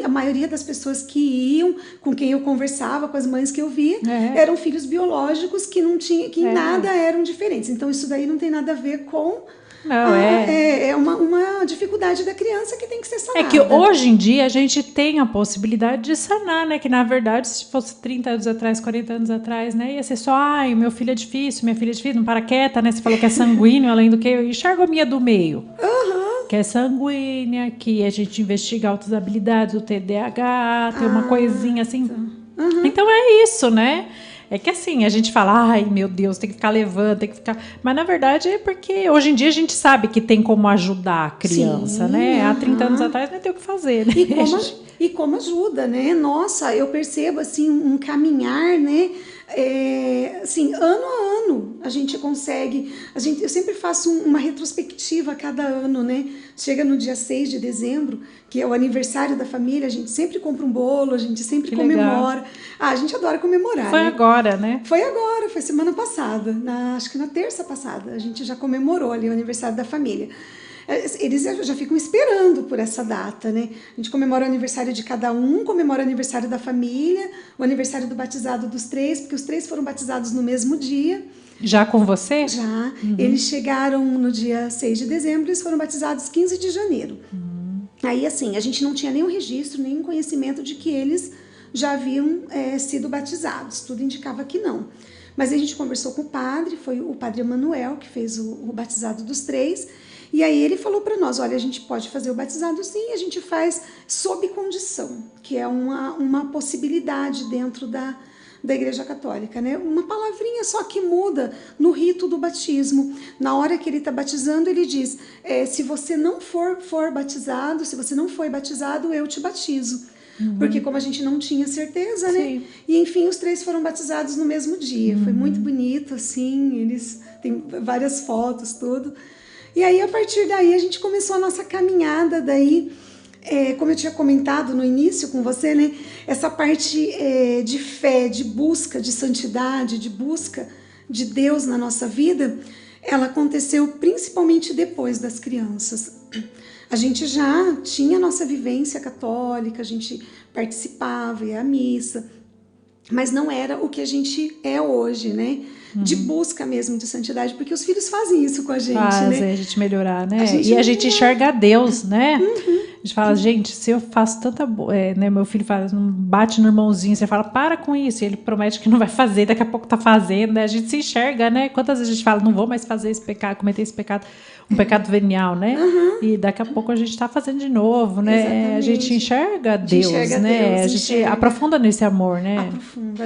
Speaker 2: a maioria das pessoas que iam, com quem eu conversava, com as mães que eu via, eram filhos biológicos que não tinha, que em nada eram diferentes. Então, isso daí não tem nada a ver com...
Speaker 1: Não,
Speaker 2: é uma dificuldade da criança que tem que ser sanada.
Speaker 1: É que hoje em dia a gente tem a possibilidade de sanar, né? Que na verdade, se fosse 30 anos atrás, 40 anos atrás, né? Ia ser só, meu filho é difícil, minha filha é difícil, não para quieta, né? Você falou que é sanguíneo, além do que eu enxergo a minha do meio. Que é sanguínea, que a gente investiga altas habilidades, o TDAH, tem uma coisinha assim. Então é isso, né? É que assim, a gente fala, meu Deus, tem que ficar levando, tem que ficar... Mas na verdade é porque hoje em dia a gente sabe que tem como ajudar a criança, né? Há 30 anos atrás não tem o que fazer, né?
Speaker 2: E como ajuda, né? Nossa, eu percebo assim um caminhar, né? Assim, ano a ano a gente consegue... eu sempre faço uma retrospectiva a cada ano, né? Chega no dia 6 de dezembro, que é o aniversário da família, a gente sempre compra um bolo, a gente sempre comemora. A gente adora comemorar,
Speaker 1: Foi agora, né?
Speaker 2: Foi agora, foi semana passada, acho que na terça passada, a gente já comemorou ali o aniversário da família. eles já ficam esperando por essa data, né? A gente comemora o aniversário de cada um, comemora o aniversário da família, o aniversário do batizado dos 3, porque os 3 foram batizados no mesmo dia.
Speaker 1: Já com você?
Speaker 2: Já. Eles chegaram no dia 6 de dezembro, eles foram batizados 15 de janeiro. Aí, assim, a gente não tinha nenhum registro, nenhum conhecimento de que eles já haviam sido batizados. Tudo indicava que não. Mas a gente conversou com o padre, foi o padre Emanuel que fez o batizado dos 3, e aí ele falou para nós, olha, a gente pode fazer o batizado sim, a gente faz sob condição, que é uma possibilidade dentro da Igreja Católica, né? Uma palavrinha só que muda no rito do batismo. Na hora que ele está batizando, ele diz, se você não for batizado, se você não foi batizado, eu te batizo. Porque como a gente não tinha certeza, né? E enfim, os 3 foram batizados no mesmo dia. Foi muito bonito, assim, eles têm várias fotos, tudo. E aí, a partir daí, a gente começou a nossa caminhada daí, como eu tinha comentado no início com você, né? Essa parte de fé, de busca de santidade, de busca de Deus na nossa vida, ela aconteceu principalmente depois das crianças. A gente já tinha nossa vivência católica, a gente participava, ia à missa, mas não era o que a gente é hoje, né? De busca mesmo de santidade, porque os filhos fazem isso com a gente, né?
Speaker 1: A gente melhorar, né? A gente enxerga Deus, né? A gente fala, gente, se eu faço tanta... né? Meu filho fala, não bate no irmãozinho, você fala, para com isso, e ele promete que não vai fazer, daqui a pouco tá fazendo, né? A gente se enxerga, né? Quantas vezes a gente fala, não vou mais fazer esse pecado, cometer esse pecado, um pecado venial, né? E daqui a pouco a gente tá fazendo de novo, né?
Speaker 2: Exatamente.
Speaker 1: A gente enxerga Deus, né?
Speaker 2: Deus,
Speaker 1: a gente aprofunda nesse amor, né?
Speaker 2: Aprofunda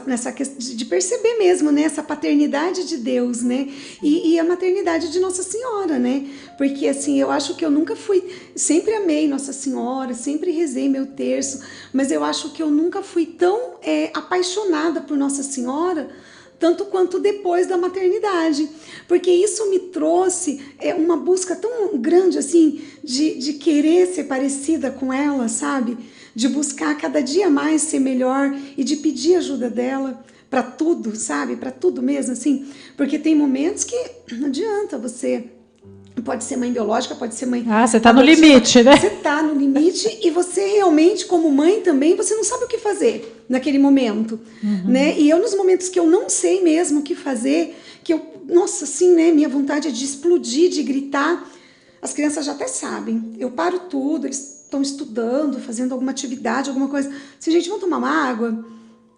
Speaker 2: nessa questão de perceber mesmo, né? Essa paternidade de Deus, né? E a maternidade de Nossa Senhora, né? Porque, assim, eu acho que eu nunca fui... Sempre amei Nossa Senhora, sempre rezei meu terço, mas eu acho que eu nunca fui tão apaixonada por Nossa Senhora tanto quanto depois da maternidade, porque isso me trouxe uma busca tão grande, assim, de querer ser parecida com ela, sabe? De buscar cada dia mais ser melhor e de pedir ajuda dela para tudo, sabe? Para tudo mesmo, assim, porque tem momentos que não adianta você... Pode ser mãe biológica, pode ser mãe...
Speaker 1: você tá no limite, né?
Speaker 2: Você tá no limite e você realmente, como mãe também, você não sabe o que fazer naquele momento, né? E eu, nos momentos que eu não sei mesmo o que fazer, que eu... Nossa, assim, né? Minha vontade é de explodir, de gritar. As crianças já até sabem. Eu paro tudo, eles estão estudando, fazendo alguma atividade, alguma coisa. Se, gente, vão tomar uma água...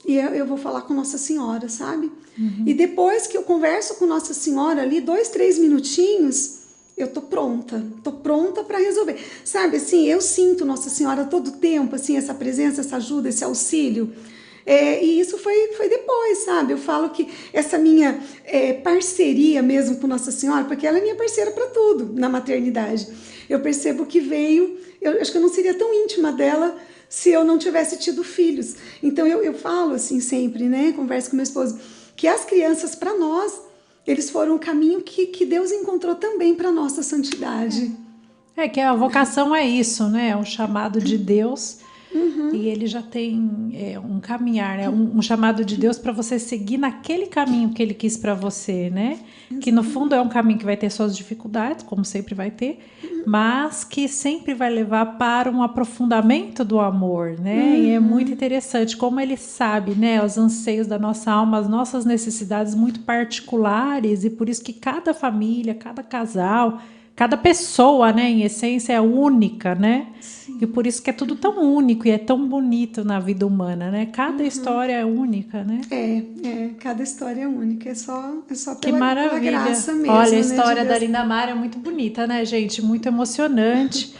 Speaker 2: E eu vou falar com Nossa Senhora, sabe? E depois que eu converso com Nossa Senhora ali, 2, 3 minutinhos... Eu tô pronta para resolver. Sabe, assim, eu sinto Nossa Senhora todo tempo, assim, essa presença, essa ajuda, esse auxílio. E isso foi depois, sabe? Eu falo que essa minha parceria mesmo com Nossa Senhora, porque ela é minha parceira para tudo na maternidade. Eu percebo que veio, eu acho que eu não seria tão íntima dela se eu não tivesse tido filhos. Então eu falo assim sempre, né? Converso com meu esposo, que as crianças para nós, eles foram o caminho que Deus encontrou também para a nossa santidade.
Speaker 1: Que a vocação é isso, né? É um chamado de Deus. E ele já tem um caminhar, né? Um chamado de Deus para você seguir naquele caminho que ele quis para você, né? Que no fundo é um caminho que vai ter suas dificuldades, como sempre vai ter, mas que sempre vai levar para um aprofundamento do amor, né? E é muito interessante como ele sabe, né? Os anseios da nossa alma, as nossas necessidades muito particulares, e por isso que cada família, cada casal, cada pessoa, né, em essência, é única, né? Sim. E por isso que é tudo tão único e é tão bonito na vida humana, né? Cada história é única, né?
Speaker 2: Cada história é única. É só
Speaker 1: que maravilha.
Speaker 2: Pela graça mesmo.
Speaker 1: Olha, a história da Lindamar é muito bonita, né, gente? Muito emocionante.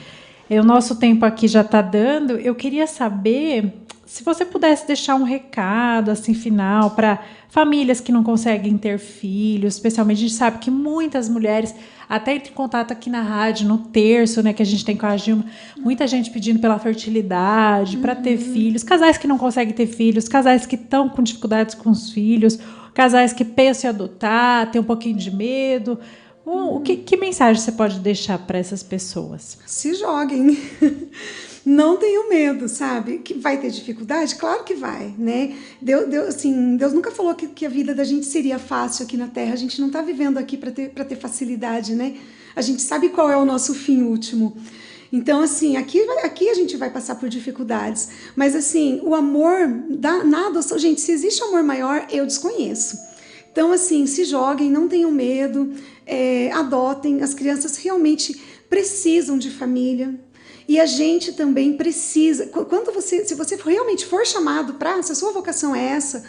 Speaker 1: O nosso tempo aqui já está dando. Eu queria saber se você pudesse deixar um recado, assim, final, para famílias que não conseguem ter filhos, especialmente. A gente sabe que muitas mulheres... Até entre em contato aqui na rádio, no terço, né, que a gente tem com a Gilma, muita gente pedindo pela fertilidade, para ter filhos, casais que não conseguem ter filhos, casais que estão com dificuldades com os filhos, casais que pensam em adotar, tem um pouquinho de medo. Que mensagem você pode deixar para essas pessoas?
Speaker 2: Se joguem. Não tenham medo, sabe? Que vai ter dificuldade? Claro que vai, né? Deus nunca falou que a vida da gente seria fácil aqui na Terra. A gente não está vivendo aqui para ter facilidade, né? a gente sabe qual é o nosso fim último. Então, assim, aqui a gente vai passar por dificuldades, mas, assim, o amor na adoção, gente, se existe amor maior, eu desconheço. Então, assim, se joguem, não tenham medo, adotem. As crianças realmente precisam de família. E a gente também precisa. Se você realmente for chamado se a sua vocação é essa,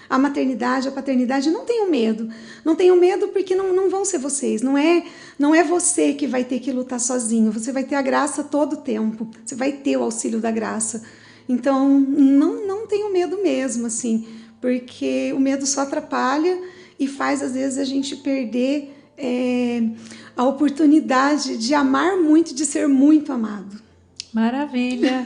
Speaker 2: a maternidade, a paternidade, não tenham medo. Não tenham medo porque não vão ser vocês. Não é você que vai ter que lutar sozinho. Você vai ter a graça todo o tempo. Você vai ter o auxílio da graça. Então, não tenham medo mesmo, assim, porque o medo só atrapalha e faz, às vezes, a gente perder a oportunidade de amar muito e de ser muito amado.
Speaker 1: Maravilha!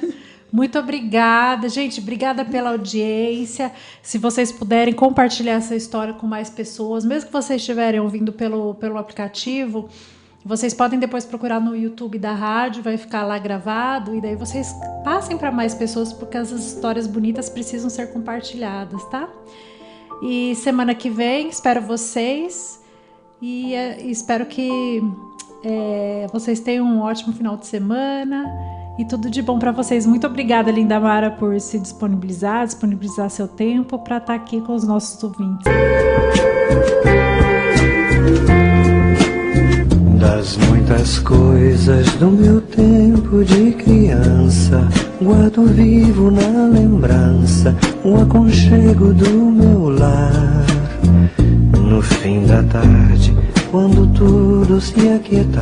Speaker 1: Muito obrigada, gente. Obrigada pela audiência. Se vocês puderem compartilhar essa história com mais pessoas, mesmo que vocês estiverem ouvindo pelo aplicativo, vocês podem depois procurar no YouTube da rádio, vai ficar lá gravado, e daí vocês passem para mais pessoas, porque as histórias bonitas precisam ser compartilhadas, tá? E semana que vem espero vocês e espero que vocês tenham um ótimo final de semana e tudo de bom para vocês. Muito obrigada, Lindamara, por se disponibilizar seu tempo para estar aqui com os nossos ouvintes.
Speaker 3: Das muitas coisas do meu tempo de criança, guardo vivo na lembrança o aconchego do meu lar. No fim da tarde, quando tudo se aquieta,